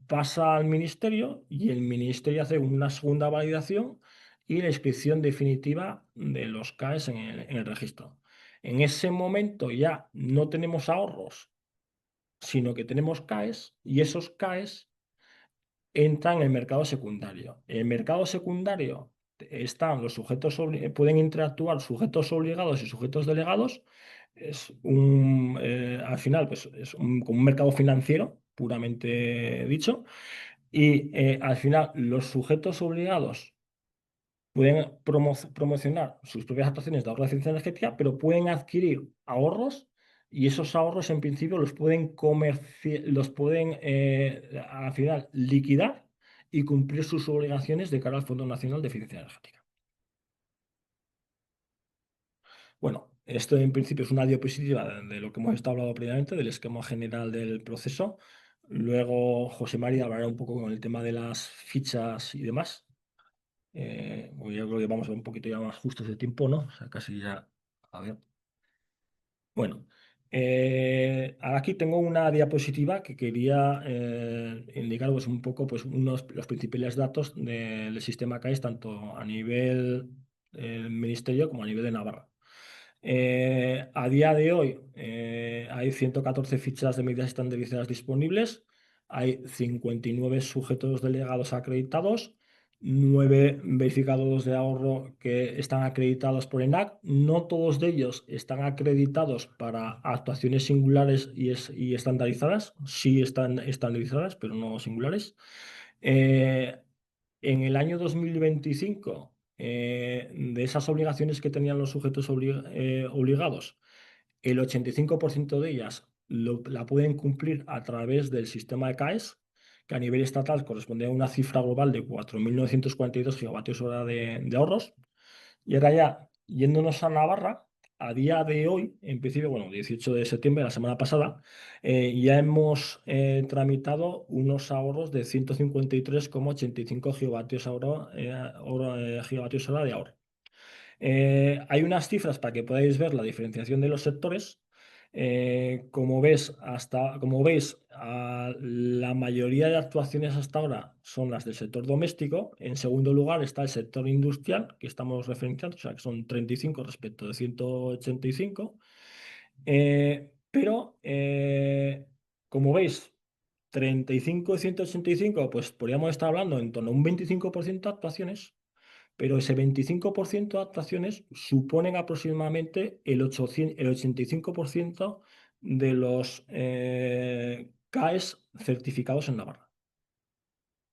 Speaker 2: pasa al ministerio y el ministerio hace una segunda validación y la inscripción definitiva de los CAES en el registro. En ese momento ya no tenemos ahorros, sino que tenemos CAES y esos CAES entran en el mercado secundario. En el mercado secundario están los sujetos, pueden interactuar sujetos obligados y sujetos delegados. Al final, pues es como un mercado financiero, puramente dicho. Y al final, los sujetos obligados pueden promocionar sus propias actuaciones de ahorro de eficiencia energética, pero pueden adquirir ahorros y esos ahorros en principio los pueden al final liquidar y cumplir sus obligaciones de cara al Fondo Nacional de Eficiencia Energética. Bueno, esto en principio es una diapositiva de lo que hemos estado hablando previamente, del esquema general del proceso. Luego José María hablará un poco con el tema de las fichas y demás. Yo creo que vamos a un poquito ya más justos de tiempo, ¿no? O sea, casi ya A ver. Bueno, ahora aquí tengo una diapositiva que quería indicar pues, un poco pues, los principales datos del sistema CAES, tanto a nivel ministerio como a nivel de Navarra. A día de hoy hay 114 fichas de medidas estandarizadas disponibles, hay 59 sujetos delegados acreditados, 9 verificados de ahorro que están acreditados por ENAC. No todos de ellos están acreditados para actuaciones singulares y estandarizadas. Sí están estandarizadas, pero no singulares. Eh, en el año 2025, de esas obligaciones que tenían los sujetos obligados, el 85% de ellas la pueden cumplir a través del sistema de CAES, que a nivel estatal corresponde a una cifra global de 4.942 gigavatios hora de ahorros. Y ahora ya, yéndonos a Navarra, a día de hoy, en principio, bueno, 18 de septiembre, la semana pasada, ya hemos tramitado unos ahorros de 153,85 gigavatios gigavatios hora de ahorro. Hay unas cifras para que podáis ver la diferenciación de los sectores. Como veis, la mayoría de actuaciones hasta ahora son las del sector doméstico. En segundo lugar está el sector industrial, que estamos referenciando, o sea, que son 35 respecto de 185. Pero, como veis, 35 y 185, pues podríamos estar hablando en torno a un 25% de actuaciones, pero ese 25% de actuaciones suponen aproximadamente el 85% de los CAES certificados en Navarra.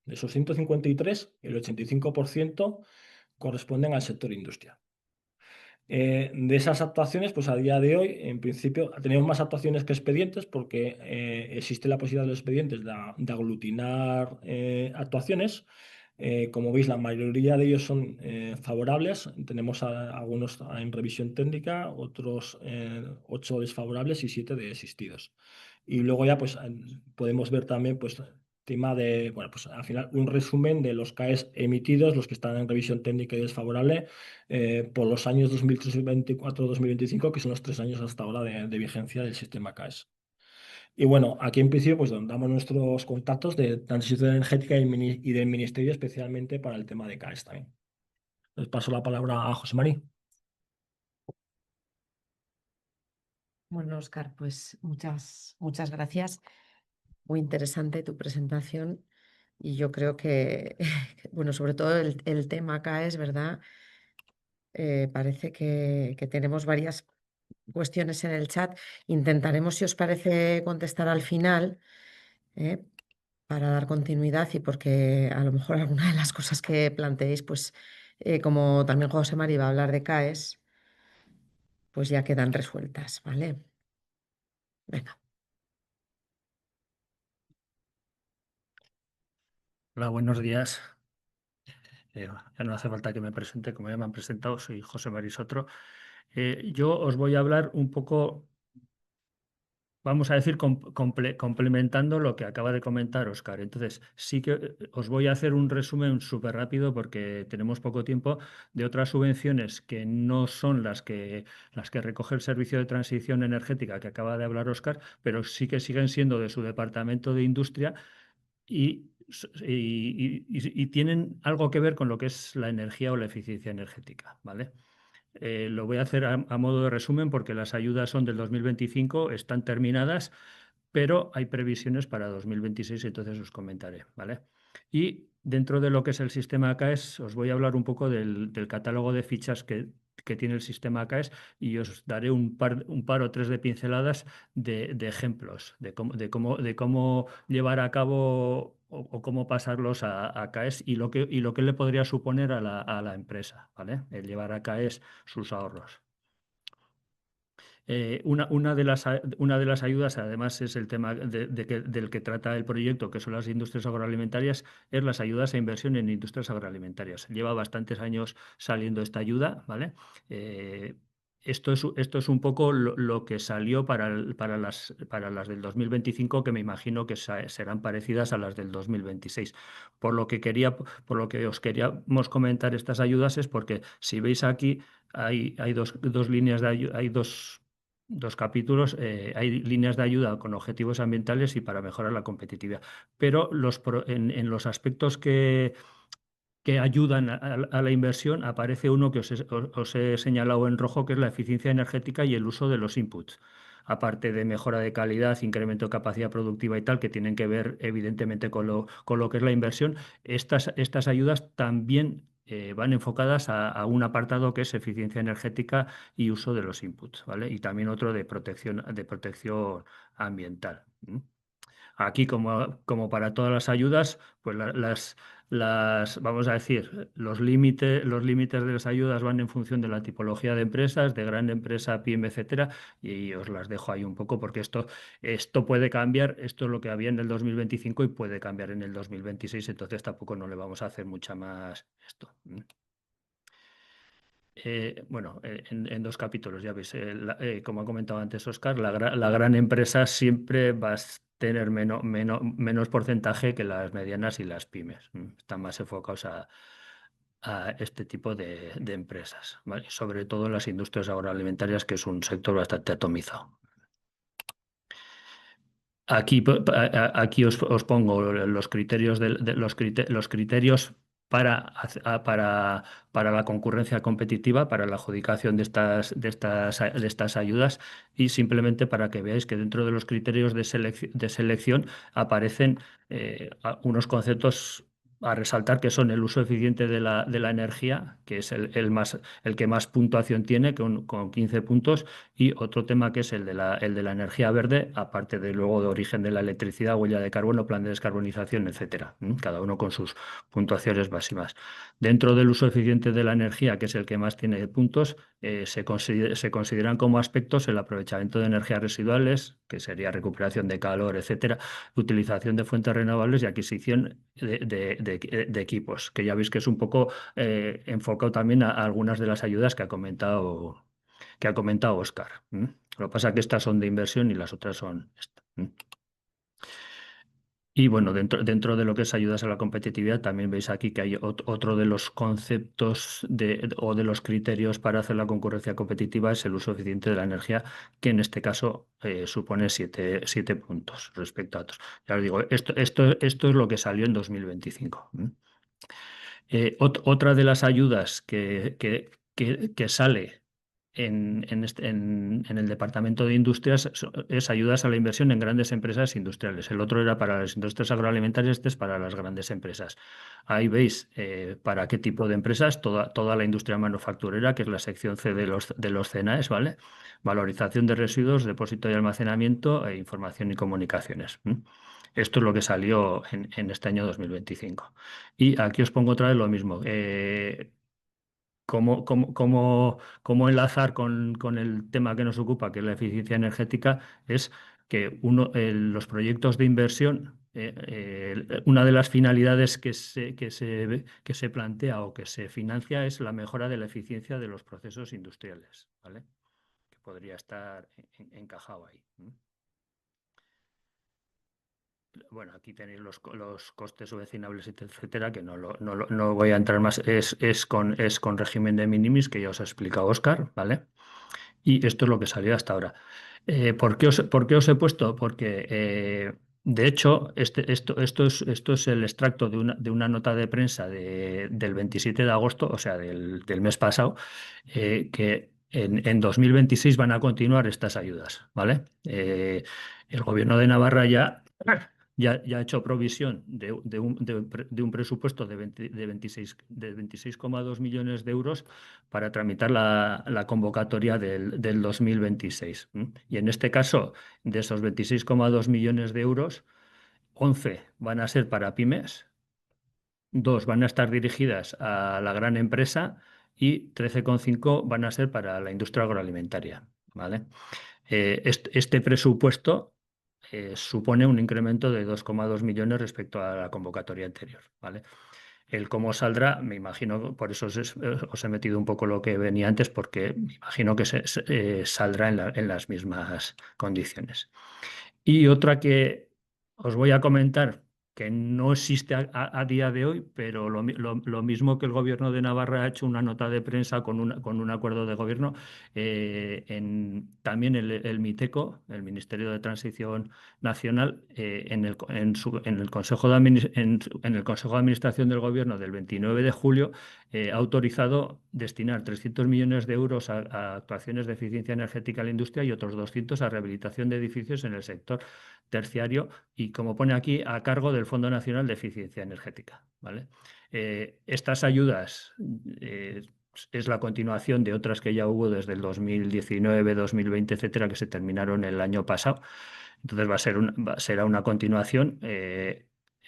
Speaker 2: De esos 153, el 85% corresponden al sector industrial. De esas actuaciones, pues a día de hoy, en principio, tenemos más actuaciones que expedientes porque existe la posibilidad de los expedientes de aglutinar actuaciones. Como veis, la mayoría de ellos son favorables. Tenemos algunos en revisión técnica, otros 8 desfavorables y 7 desistidos. Y luego ya pues podemos ver también pues tema de, bueno, pues al final un resumen de los CAES emitidos, los que están en revisión técnica y desfavorable, por los años 2024-2025, que son los 3 años hasta ahora de vigencia del sistema CAES. Y bueno, aquí en principio pues damos nuestros contactos de transición energética y del Ministerio, especialmente para el tema de CAES también. Les paso la palabra a José María.
Speaker 1: Bueno, Oscar, pues muchas gracias. Muy interesante tu presentación y yo creo que, bueno, sobre todo el tema acá es verdad. Parece que tenemos varias cuestiones en el chat. Intentaremos, si os parece, contestar al final, ¿eh? Para dar continuidad y porque a lo mejor alguna de las cosas que planteéis, pues como también José María va a hablar de CAES, pues ya quedan resueltas, ¿vale? Venga.
Speaker 3: Hola, buenos días. Ya no hace falta que me presente, como ya me han presentado, soy José María Sotro. Yo os voy a hablar un poco, vamos a decir, complementando lo que acaba de comentar Óscar. Entonces, sí que os voy a hacer un resumen súper rápido porque tenemos poco tiempo de otras subvenciones que no son las que recoge el Servicio de Transición Energética que acaba de hablar Óscar, pero sí que siguen siendo de su Departamento de Industria y tienen algo que ver con lo que es la energía o la eficiencia energética, ¿vale? Lo voy a hacer a modo de resumen porque las ayudas son del 2025, están terminadas, pero hay previsiones para 2026, entonces os comentaré, ¿vale? Y dentro de lo que es el sistema ACAES, os voy a hablar un poco del catálogo de fichas que tiene el sistema ACAES y os daré un par o tres de pinceladas de ejemplos, de cómo llevar a cabo o cómo pasarlos a CAES y lo que le podría suponer a la empresa, ¿vale? El llevar a CAES sus ahorros. Una de las ayudas, además, es el tema del que trata el proyecto, que son las industrias agroalimentarias, es las ayudas a inversión en industrias agroalimentarias. Lleva bastantes años saliendo esta ayuda, ¿vale? Esto es un poco lo que salió para las del 2025, que me imagino que serán parecidas a las del 2026. Por lo que os queríamos comentar estas ayudas es porque, si veis aquí, hay dos líneas de ayuda, hay dos capítulos, hay líneas de ayuda con objetivos ambientales y para mejorar la competitividad. Pero en los aspectos que ayudan a la inversión, aparece uno que os he señalado en rojo, que es la eficiencia energética y el uso de los inputs. Aparte de mejora de calidad, incremento de capacidad productiva y tal, que tienen que ver evidentemente con lo que es la inversión, estas ayudas también van enfocadas a un apartado que es eficiencia energética y uso de los inputs, ¿vale? Y también otro de protección ambiental. Aquí, como para todas las ayudas, pues vamos a decir, los límites de las ayudas van en función de la tipología de empresas, de gran empresa, pyme, etcétera, y os las dejo ahí un poco porque esto puede cambiar, esto es lo que había en el 2025 y puede cambiar en el 2026, entonces tampoco no le vamos a hacer mucha más esto. Bueno, en dos capítulos, ya veis, como ha comentado antes Óscar, la gran empresa siempre va a tener menos porcentaje que las medianas y las pymes. Están más enfocados a este tipo de empresas, ¿vale? Sobre todo en las industrias agroalimentarias, que es un sector bastante atomizado. Aquí os pongo los criterios, los criterios para la concurrencia competitiva, para la adjudicación de estas ayudas, y simplemente para que veáis que dentro de los criterios de selección aparecen unos conceptos a resaltar, que son el uso eficiente de la energía, que es el que más puntuación tiene, con 15 puntos, y otro tema que es el de la energía verde, aparte de luego de origen de la electricidad, huella de carbono, plan de descarbonización, etcétera. Cada uno con sus puntuaciones máximas. Dentro del uso eficiente de la energía, que es el que más tiene puntos, se consideran como aspectos el aprovechamiento de energías residuales, que sería recuperación de calor, etcétera, utilización de fuentes renovables y adquisición de equipos, que ya veis que es un poco enfocado también a algunas de las ayudas que ha comentado Óscar. Lo que pasa es que estas son de inversión y las otras son esta. Y bueno, dentro de lo que es ayudas a la competitividad, también veis aquí que hay otro de los conceptos o de los criterios para hacer la concurrencia competitiva, es el uso eficiente de la energía, que en este caso supone 7 puntos respecto a otros. Ya os digo, esto es lo que salió en 2025. Otra de las ayudas que sale en el Departamento de Industrias es ayudas a la inversión en grandes empresas industriales. El otro era para las industrias agroalimentarias, este es para las grandes empresas. Ahí veis para qué tipo de empresas, toda la industria manufacturera, que es la sección C de los CNAES, ¿vale? Valorización de residuos, depósito y almacenamiento, información y comunicaciones. Esto es lo que salió en este año 2025. Y aquí os pongo otra vez lo mismo. ¿Cómo enlazar con el tema que nos ocupa, que es la eficiencia energética? Es que los proyectos de inversión, una de las finalidades que se plantea o que se financia es la mejora de la eficiencia de los procesos industriales, ¿vale? Que podría estar encajado ahí. Bueno, aquí tenéis los costes subvencionables, etcétera, que no voy a entrar más. Es con régimen de minimis, que ya os ha explicado Óscar, ¿vale? Y esto es lo que salió hasta ahora. ¿Por qué os he puesto? Porque, de hecho, esto es el extracto de una nota de prensa del 27 de agosto, o sea, del mes pasado, que en 2026 van a continuar estas ayudas, ¿vale? El gobierno de Navarra ya ha hecho provisión de un presupuesto de 26,2 millones de euros para tramitar la convocatoria del 2026. Y en este caso, de esos 26,2 millones de euros, 11 van a ser para pymes, 2 van a estar dirigidas a la gran empresa y 13,5 van a ser para la industria agroalimentaria, ¿vale? Este presupuesto supone un incremento de 2,2 millones respecto a la convocatoria anterior, ¿vale? El cómo saldrá, me imagino, por eso os he metido un poco lo que venía antes, porque me imagino que saldrá en las mismas condiciones. Y otra que os voy a comentar, que no existe a día de hoy, pero lo mismo que el Gobierno de Navarra ha hecho una nota de prensa con un acuerdo de gobierno, también el MITECO, el Ministerio de Transición Nacional, en el Consejo en el Consejo de Administración del Gobierno del 29 de julio, ha autorizado destinar 300 millones de euros a actuaciones de eficiencia energética en la industria y otros 200 a rehabilitación de edificios en el sector terciario y, como pone aquí, a cargo del Fondo Nacional de Eficiencia Energética, ¿vale? Estas ayudas es la continuación de otras que ya hubo desde el 2019, 2020, etcétera, que se terminaron el año pasado. Entonces será una continuación.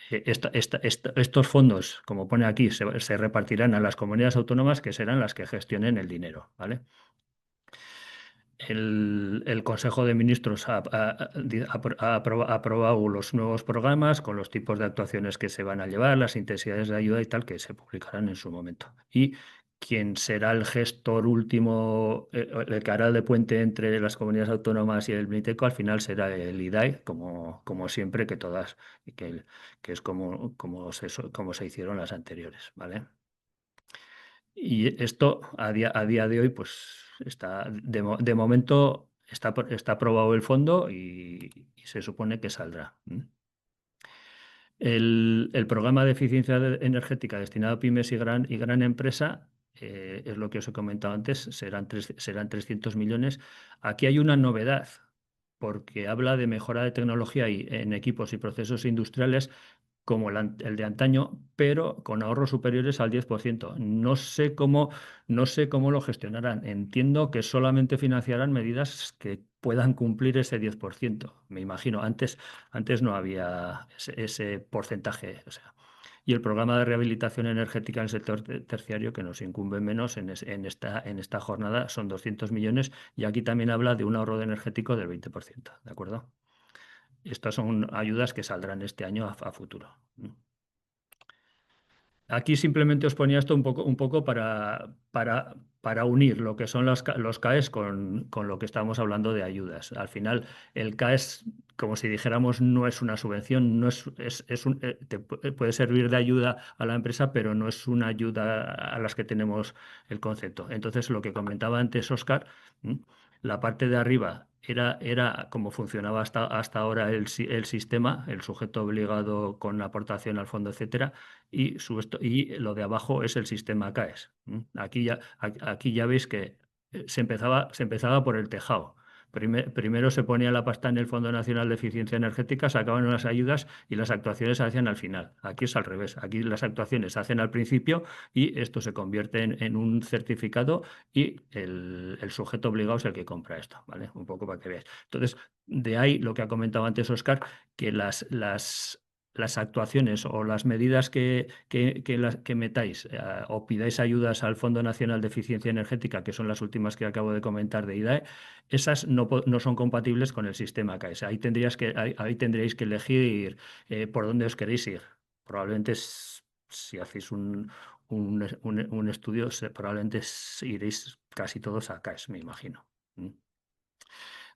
Speaker 3: Estos fondos, como pone aquí, se repartirán a las comunidades autónomas, que serán las que gestionen el dinero, ¿vale? El Consejo de Ministros ha aprobado los nuevos programas con los tipos de actuaciones que se van a llevar, las intensidades de ayuda y tal, que se publicarán en su momento. Y quien será el gestor último, el que hará de puente entre las comunidades autónomas y el MITECO, al final será el IDAE, como siempre, que es como se hicieron las anteriores, ¿vale? Y esto a día de hoy, pues de momento está aprobado el fondo y se supone que saldrá. El programa de eficiencia energética destinado a pymes y gran empresa, es lo que os he comentado antes, serán 300 millones. Aquí hay una novedad, porque habla de mejora de tecnología en equipos y procesos industriales como el de antaño, pero con ahorros superiores al 10%. No sé cómo lo gestionarán. Entiendo que solamente financiarán medidas que puedan cumplir ese 10%. Me imagino, antes no había ese porcentaje. O sea, y el programa de rehabilitación energética en el sector terciario, que nos incumbe menos en esta jornada, son 200 millones, y aquí también habla de un ahorro energético del 20%, ¿de acuerdo? Estas son ayudas que saldrán este año a futuro. Aquí simplemente os ponía esto un poco para unir lo que son los CAEs con lo que estamos hablando de ayudas. Al final, el CAES, como si dijéramos, no es una subvención, no puede servir de ayuda a la empresa, pero no es una ayuda a las que tenemos el concepto. Entonces, lo que comentaba antes Óscar, la parte de arriba era como funcionaba hasta ahora el sistema, el sujeto obligado con aportación al fondo, etcétera, y lo de abajo es el sistema CAES. Aquí ya veis que se empezaba por el tejado. Primero se ponía la pasta en el Fondo Nacional de Eficiencia Energética, sacaban unas ayudas y las actuaciones se hacían al final. Aquí es al revés. Aquí las actuaciones se hacen al principio y esto se convierte en un certificado y el sujeto obligado es el que compra esto, ¿vale? Un poco para que veáis. Entonces, de ahí lo que ha comentado antes Óscar, que las actuaciones o las medidas que metáis o pidáis ayudas al Fondo Nacional de Eficiencia Energética, que son las últimas que acabo de comentar de IDAE, esas no son compatibles con el sistema CAES. Ahí tendríais que elegir por dónde os queréis ir. Probablemente si hacéis un estudio, probablemente iréis casi todos a CAES, me imagino.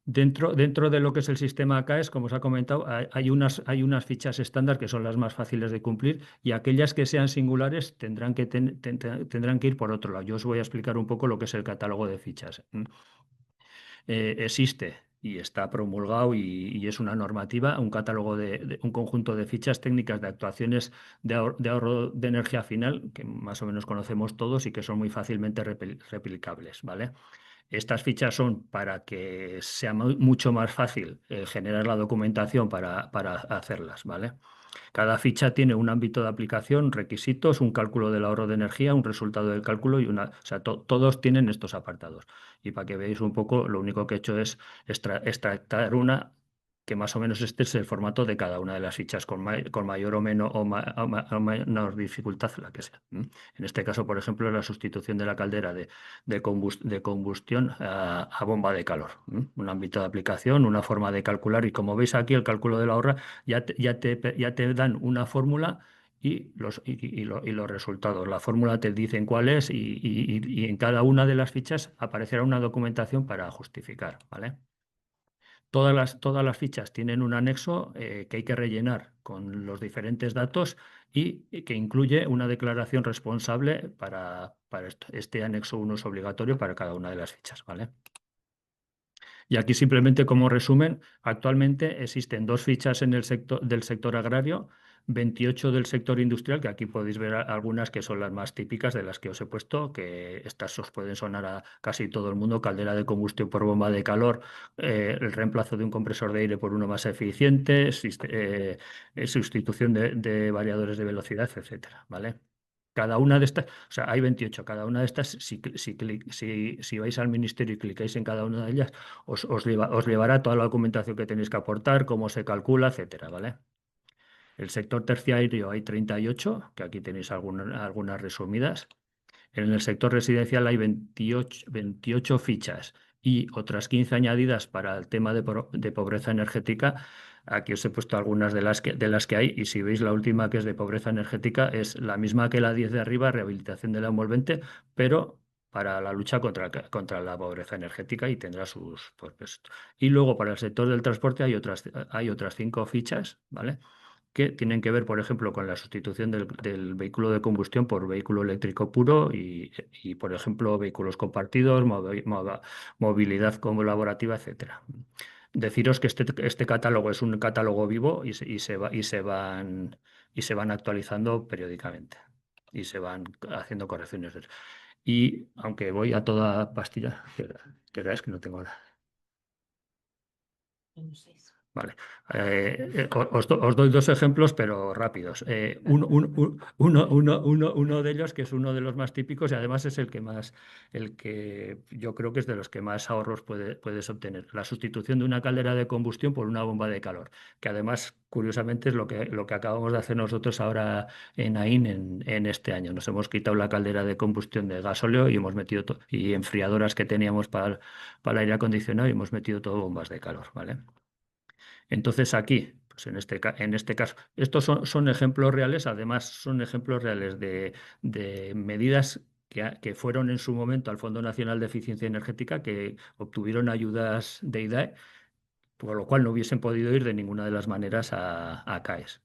Speaker 3: Dentro de lo que es el sistema CAES, como os ha comentado, hay unas fichas estándar que son las más fáciles de cumplir, y aquellas que sean singulares tendrán que ir por otro lado. Yo os voy a explicar un poco lo que es el catálogo de fichas. Existe y está promulgado y es una normativa, un catálogo un conjunto de fichas técnicas de actuaciones de ahorro de energía final, que más o menos conocemos todos y que son muy fácilmente replicables, ¿vale? Estas fichas son para que sea mucho más fácil generar la documentación para hacerlas, ¿vale? Cada ficha tiene un ámbito de aplicación, requisitos, un cálculo del ahorro de energía, un resultado del cálculo y o sea, todos tienen estos apartados. Y para que veáis un poco, lo único que he hecho es extractar una que más o menos este es el formato de cada una de las fichas, con mayor o menor dificultad, la que sea. En este caso, por ejemplo, la sustitución de la caldera de combustión a bomba de calor. Un ámbito de aplicación, una forma de calcular, y como veis aquí, el cálculo de la ahorra ya te dan una fórmula y los resultados. La fórmula te dicen cuál es y en cada una de las fichas aparecerá una documentación para justificar, ¿vale? todas las fichas tienen un anexo que hay que rellenar con los diferentes datos y que incluye una declaración responsable para esto. Este anexo 1 es obligatorio para cada una de las fichas, ¿vale? Y aquí simplemente como resumen, actualmente existen 2 fichas en el del sector agrario, 28 del sector industrial, que aquí podéis ver algunas que son las más típicas de las que os he puesto, que estas os pueden sonar a casi todo el mundo: caldera de combustión por bomba de calor, el reemplazo de un compresor de aire por uno más eficiente, sustitución de variadores de velocidad, etcétera, ¿vale? Cada una de estas, o sea, hay 28, cada una de estas, si vais al ministerio y clicáis en cada una de ellas, os llevará toda la documentación que tenéis que aportar, cómo se calcula, etcétera, ¿vale? El sector terciario hay 38, que aquí tenéis algunas resumidas. En el sector residencial hay 28 fichas y otras 15 añadidas para el tema de pobreza energética. Aquí os he puesto algunas de las que hay, y si veis la última, que es de pobreza energética, es la misma que la 10 de arriba, rehabilitación de la envolvente, pero para la lucha contra la pobreza energética, y tendrá sus... Pues, y luego para el sector del transporte hay otras 5 fichas, ¿vale?, que tienen que ver, por ejemplo, con la sustitución del vehículo de combustión por vehículo eléctrico puro y, por ejemplo, vehículos compartidos, movilidad colaborativa, etcétera. Deciros que este catálogo es un catálogo vivo y se van actualizando periódicamente y se van haciendo correcciones. Y aunque voy a toda pastilla, que veáis que no tengo nada. Vale. Os doy 2 ejemplos, pero rápidos. Uno de ellos, que es uno de los más típicos y además es el que yo creo que es de los que más ahorros puedes obtener. La sustitución de una caldera de combustión por una bomba de calor, que además, curiosamente, es lo que acabamos de hacer nosotros ahora en AIN en este año. Nos hemos quitado la caldera de combustión de gasóleo y hemos metido y enfriadoras que teníamos para el aire acondicionado, y hemos metido todo bombas de calor, ¿vale? Entonces aquí, pues en este caso, estos son ejemplos reales, además son ejemplos reales de medidas que fueron en su momento al Fondo Nacional de Eficiencia Energética, que obtuvieron ayudas de IDAE, por lo cual no hubiesen podido ir de ninguna de las maneras a CAES.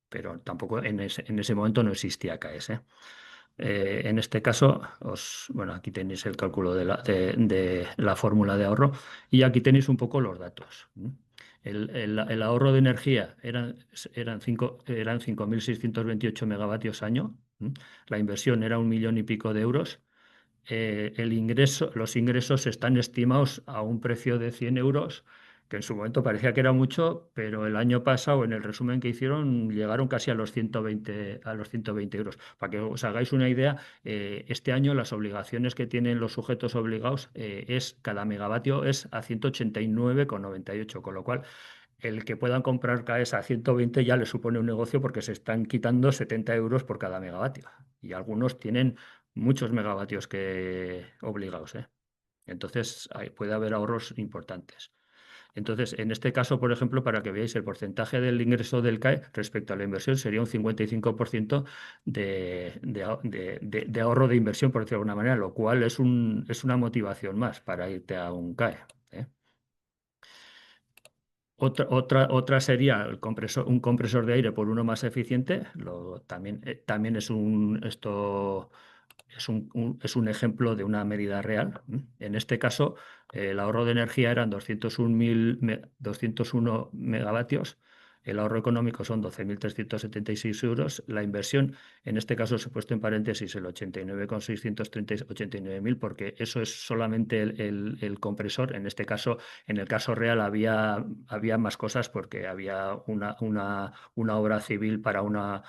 Speaker 3: Pero tampoco en ese momento no existía CAES, ¿eh? En este caso, bueno, aquí tenéis el cálculo de la fórmula de ahorro, y aquí tenéis un poco los datos. El ahorro de energía eran 5.628 megavatios año. La inversión era 1 millón y pico de euros. Los ingresos están estimados a un precio de 100 euros, que en su momento parecía que era mucho, pero el año pasado, en el resumen que hicieron, llegaron casi a los 120 euros. Para que os hagáis una idea, este año las obligaciones que tienen los sujetos obligados cada megavatio es a 189,98, con lo cual el que puedan comprar CAES a 120 ya les supone un negocio, porque se están quitando 70 euros por cada megavatio. Y algunos tienen muchos megavatios obligados, ¿eh? Entonces puede haber ahorros importantes. Entonces, en este caso, por ejemplo, para que veáis el porcentaje del ingreso del CAE respecto a la inversión, sería un 55% de ahorro de inversión, por decirlo de alguna manera, lo cual es una motivación más para irte a un CAE, ¿eh? Otra sería un compresor de aire por uno más eficiente. También es un ejemplo de una medida real. En este caso, el ahorro de energía eran 201 megavatios. El ahorro económico son 12.376 euros. La inversión, en este caso, os he puesto en paréntesis el 89.689.000, porque eso es solamente el compresor. En el caso real había más cosas, porque había una obra civil para una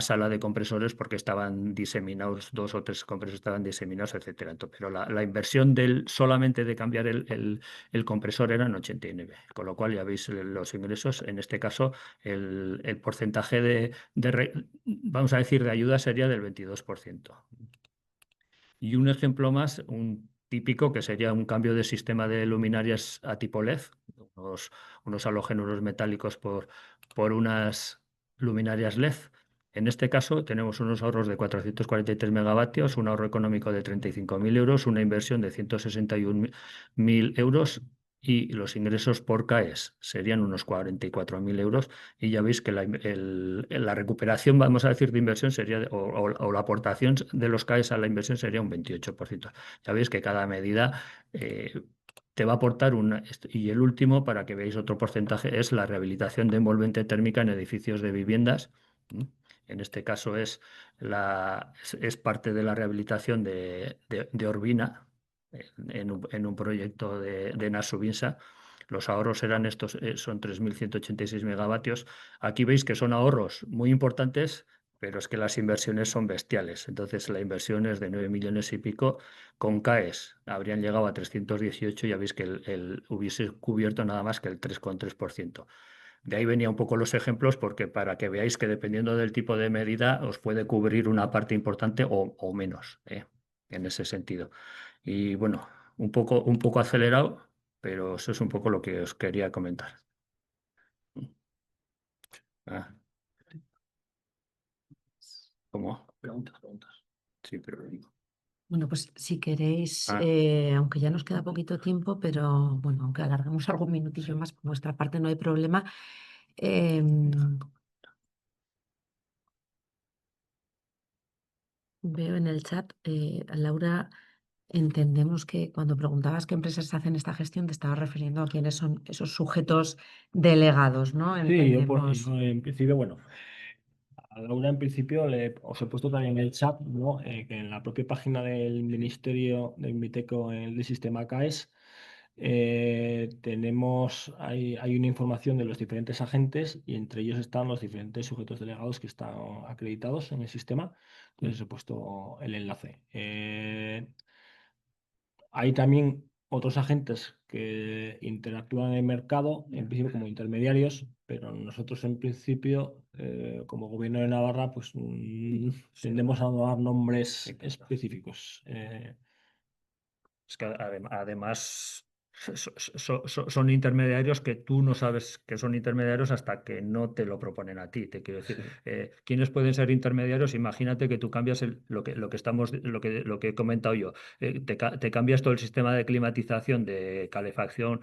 Speaker 3: sala de compresores, porque estaban diseminados, 2 o 3 compresores estaban diseminados, etcétera. Pero la inversión solamente de cambiar el compresor eran 89, con lo cual ya veis los ingresos. En este caso, el porcentaje vamos a decir, de ayuda sería del 22%. Y un ejemplo más, un típico, que sería un cambio de sistema de luminarias a tipo LED, unos halogénuros metálicos por unas luminarias LED. En este caso tenemos unos ahorros de 443 megavatios, un ahorro económico de 35.000 euros, una inversión de 161.000 euros, y los ingresos por CAES serían unos 44.000 euros, y ya veis que la recuperación, vamos a decir, de inversión sería, o la aportación de los CAES a la inversión sería un 28%. Ya veis que cada medida te va a aportar y el último, para que veáis otro porcentaje, es la rehabilitación de envolvente térmica en edificios de viviendas. En este caso es parte de la rehabilitación de Orvina, en un proyecto de Nasubinsa. Los ahorros eran estos, son 3.186 megavatios. Aquí veis que son ahorros muy importantes, pero es que las inversiones son bestiales. Entonces la inversión es de 9 millones y pico. Con CAES habrían llegado a 318, ya veis que hubiese cubierto nada más que el 3,3%. De ahí venía un poco los ejemplos, porque para que veáis que dependiendo del tipo de medida os puede cubrir una parte importante o menos, en ese sentido. Y bueno, un poco acelerado, pero eso es un poco lo que os quería comentar. Ah, ¿cómo?
Speaker 2: Preguntas.
Speaker 3: Sí, pero
Speaker 1: Bueno, pues si queréis,
Speaker 3: Ah,
Speaker 1: aunque ya nos queda poquito tiempo, pero bueno, aunque alargamos algún minutillo
Speaker 3: sí.
Speaker 1: más por vuestra parte, no hay problema. Em, Veo en el chat, Laura, entendemos que cuando preguntabas qué empresas hacen esta gestión, te estabas refiriendo a quiénes son esos sujetos delegados, ¿no?
Speaker 2: Sí, yo
Speaker 1: Entendemos.
Speaker 2: en principio, bueno, a Laura en principio os he puesto también en el chat, ¿no? Que en la propia página del Ministerio de Inviteco en el sistema CAES hay una información de los diferentes agentes, y entre ellos están los diferentes sujetos delegados que están acreditados en el sistema. Entonces os he puesto el enlace. Hay también otros agentes que interactúan en el mercado, en principio como intermediarios, pero nosotros en principio, como Gobierno de Navarra, pues tendemos a dar nombres específicos.
Speaker 3: Es que además son intermediarios que tú no sabes que son intermediarios hasta que no te lo proponen a ti. Te quiero decir, ¿quiénes pueden ser intermediarios? Imagínate que tú cambias lo que he comentado yo. Te cambias todo el sistema de climatización, de calefacción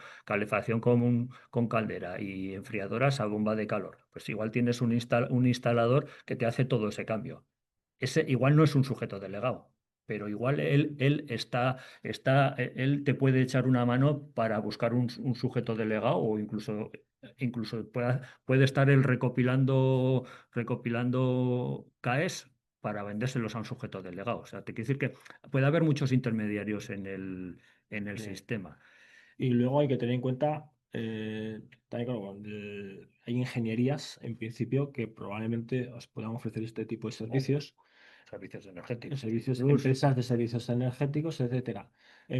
Speaker 3: con caldera y enfriadoras a bomba de calor. Pues igual tienes un instalador que te hace todo ese cambio. Ese igual no es un sujeto delegado, pero igual él te puede echar una mano para buscar un sujeto delegado, o incluso puede estar él recopilando CAES para vendérselos a un sujeto delegado. O sea, te quiero decir que puede haber muchos intermediarios en el
Speaker 2: Bien.
Speaker 3: sistema.
Speaker 2: Y luego hay que tener en cuenta, también, claro, hay ingenierías en principio que probablemente os puedan ofrecer este tipo de servicios.
Speaker 3: Servicios energéticos, Plus.
Speaker 2: Empresas de servicios energéticos, etcétera.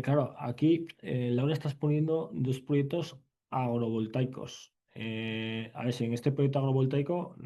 Speaker 2: Claro, aquí, Laura, estás poniendo dos proyectos agrovoltaicos. A ver si en este proyecto agrovoltaico,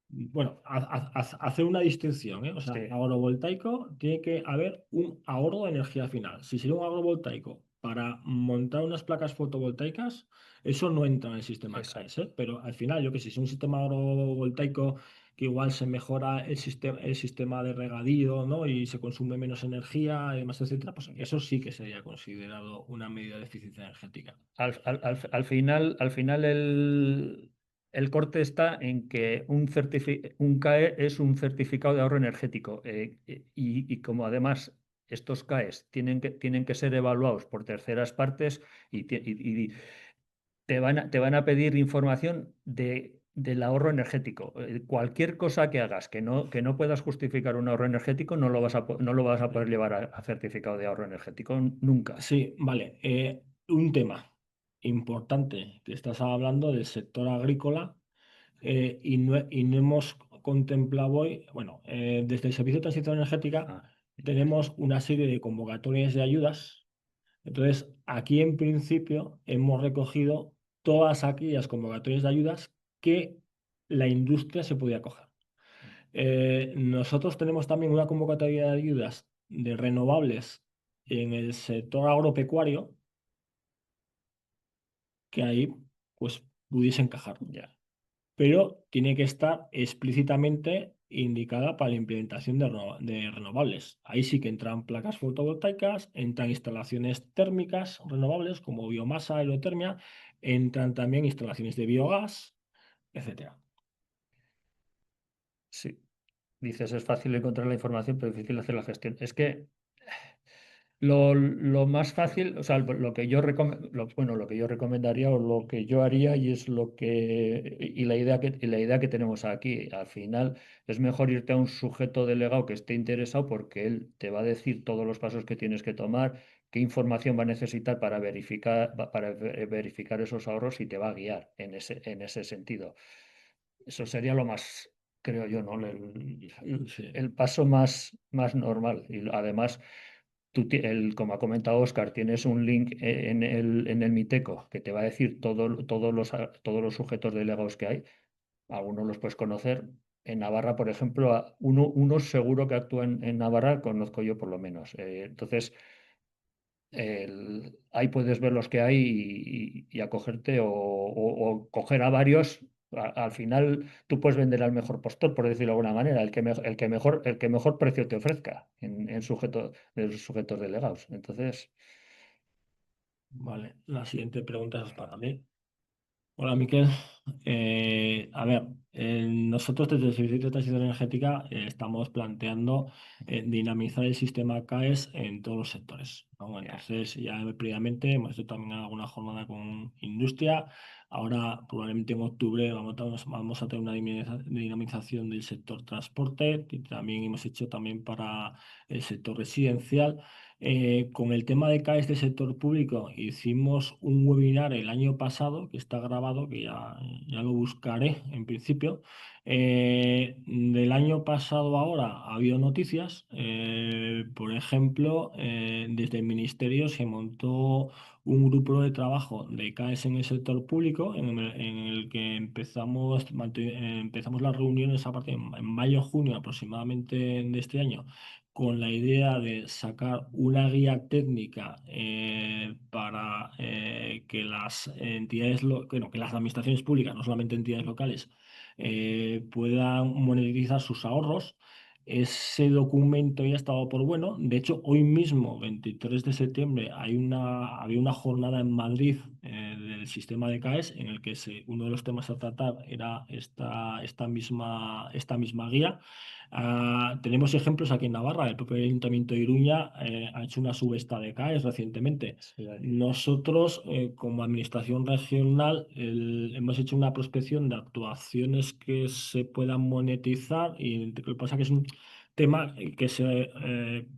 Speaker 2: bueno, hacer una distinción, ¿eh? O sea,
Speaker 3: Sí,
Speaker 2: agrovoltaico tiene que haber un ahorro de energía final. Si sería un agrovoltaico para montar unas placas fotovoltaicas, eso no entra en el sistema CAES,
Speaker 3: exacto.
Speaker 2: ¿eh? Pero al final, yo que sé, si es un sistema agrovoltaico que igual se mejora el sistema de regadío, ¿no? Y se consume menos energía, y demás, etcétera, pues eso sí que sería considerado una medida de eficiencia energética.
Speaker 3: Al final el corte está en que un CAE es un certificado de ahorro energético, y como además estos CAEs tienen que ser evaluados por terceras partes, y te van a pedir información del ahorro energético. Cualquier cosa que hagas que no puedas justificar un ahorro energético, no lo vas a poder llevar a certificado de ahorro energético nunca.
Speaker 2: Sí, vale. Un tema importante que estás hablando del sector agrícola, y no hemos contemplado hoy, bueno, desde el Servicio de Transición Energética
Speaker 3: Ah,
Speaker 2: tenemos una serie de convocatorias de ayudas. Entonces, aquí en principio hemos recogido todas aquellas convocatorias de ayudas que la industria se podía coger. Nosotros tenemos también una convocatoria de ayudas de renovables en el sector agropecuario, que ahí pues pudiese encajar.
Speaker 3: ya.
Speaker 2: Pero tiene que estar explícitamente indicada para la implementación de renovables. Ahí sí que entran placas fotovoltaicas, entran instalaciones térmicas renovables como biomasa, aerotermia, entran también instalaciones de biogás, etcétera.
Speaker 3: Sí. Dices, es fácil encontrar la información, pero difícil hacer la gestión. Es que lo más fácil, o sea, lo que yo bueno, lo que yo recomendaría o lo que yo haría y es lo que y la idea que tenemos aquí, al final es mejor irte a un sujeto delegado que esté interesado porque él te va a decir todos los pasos que tienes que tomar, qué información va a necesitar para verificar esos ahorros y te va a guiar en ese sentido. Eso sería lo más, creo yo, ¿no?
Speaker 2: Sí.
Speaker 3: El paso más normal. Y además, como ha comentado Oscar, tienes un link en el Miteco que te va a decir todos los sujetos delegados que hay. Algunos los puedes conocer. En Navarra, por ejemplo, uno seguro que actúa en Navarra, conozco yo por lo menos. Entonces, ahí puedes ver los que hay y acogerte o coger a varios. Al final tú puedes vender al mejor postor, por decirlo de alguna manera, el que mejor precio te ofrezca de los sujetos delegados. Entonces,
Speaker 2: Vale, la siguiente pregunta es para mí. Hola, Miquel. A ver, nosotros desde el Servicio de Transición Energética estamos planteando dinamizar el sistema CAES en todos los sectores, ¿no?
Speaker 3: ya,
Speaker 2: Entonces, ya previamente hemos hecho también alguna jornada con industria. Ahora, probablemente en octubre, vamos a tener una dinamización del sector transporte, que también hemos hecho también para el sector residencial. Con el tema de CAES del sector público, hicimos un webinar el año pasado que está grabado, que ya lo buscaré en principio. Del año pasado ahora ha habido noticias. Por ejemplo, desde el Ministerio se montó un grupo de trabajo de CAES en el sector público en el que empezamos las reuniones a partir en mayo-junio aproximadamente de este año con la idea de sacar una guía técnica para que las entidades, bueno, que las administraciones públicas, no solamente entidades locales, puedan monetizar sus ahorros. Ese documento ya estaba por bueno. De hecho, hoy mismo, 23 de septiembre, había una jornada en Madrid del sistema de CAES en el que uno de los temas a tratar era esta misma guía. Tenemos ejemplos aquí en Navarra. El propio Ayuntamiento de Iruña ha hecho una subasta de CAES recientemente.
Speaker 3: sí,
Speaker 2: Nosotros, como administración regional, hemos hecho una prospección de actuaciones que se puedan monetizar y lo que pasa que es un tema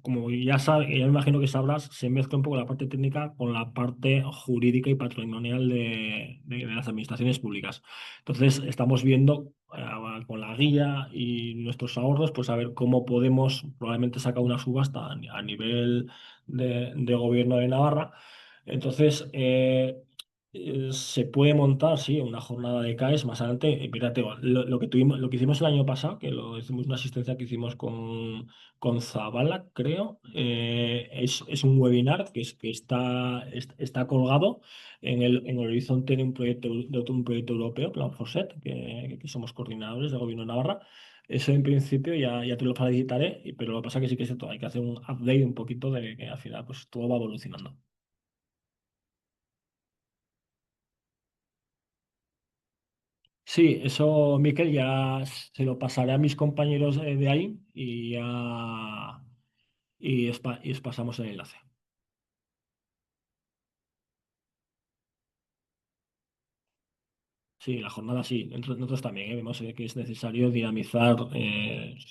Speaker 2: como ya me imagino que sabrás, se mezcla un poco la parte técnica con la parte jurídica y patrimonial de las administraciones públicas. Entonces, estamos viendo con la guía y nuestros ahorros, pues a ver cómo podemos probablemente sacar una subasta a nivel de gobierno de Navarra. Entonces, se puede montar, sí, una jornada de CAES más adelante. Mírate, lo que hicimos el año pasado, que lo hicimos una asistencia que hicimos con Zabala, creo, es un webinar que está colgado en el horizonte de un proyecto europeo, Plan FOSET, que somos coordinadores del Gobierno de Navarra. Eso en principio ya te lo facilitaré, pero lo que pasa es que sí que es cierto, hay que hacer un update un poquito de que al final pues todo va evolucionando. Sí, eso, Miquel, ya se lo pasaré a mis compañeros de ahí y os pasamos el enlace. Sí, la jornada sí, nosotros también vemos que es necesario dinamizar,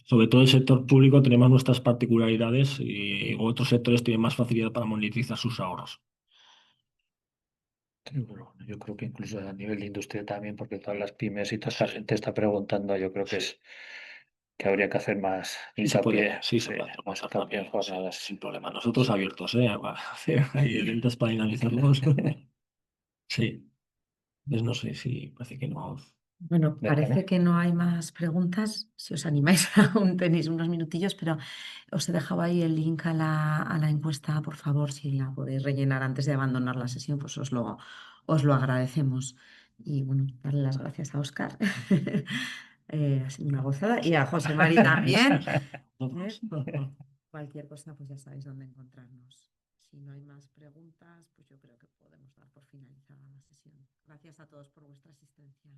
Speaker 2: sobre todo el sector público tenemos nuestras particularidades y otros sectores tienen más facilidad para monetizar sus ahorros.
Speaker 3: sí, bueno, yo creo que incluso a nivel de industria también, porque todas las pymes y toda esa gente está preguntando, yo creo que
Speaker 2: Sí.
Speaker 3: es que habría que hacer más
Speaker 2: Y se puede,
Speaker 3: hincapié,
Speaker 2: sí, se
Speaker 3: sí,
Speaker 2: puede
Speaker 3: más
Speaker 2: montar
Speaker 3: hincapié en
Speaker 2: también, sí,
Speaker 3: jornadas.
Speaker 2: sin problema. Nosotros abiertos, para hacer ahí eventos para dinamizarlos. Sí, pues no sé si parece que no.
Speaker 1: Bueno, parece
Speaker 3: Déjame.
Speaker 1: que no hay más preguntas. Si os animáis, aún tenéis unos minutillos, pero os he dejado ahí el link a la encuesta, por favor, si la podéis rellenar antes de abandonar la sesión, pues os lo agradecemos. Y bueno, darle las gracias a Óscar Ha sido una gozada. Y a José Mari también. Cualquier cosa, pues ya sabéis dónde encontrarnos. Si no hay más preguntas, pues yo creo que podemos dar por finalizada la sesión. Gracias a todos por vuestra asistencia.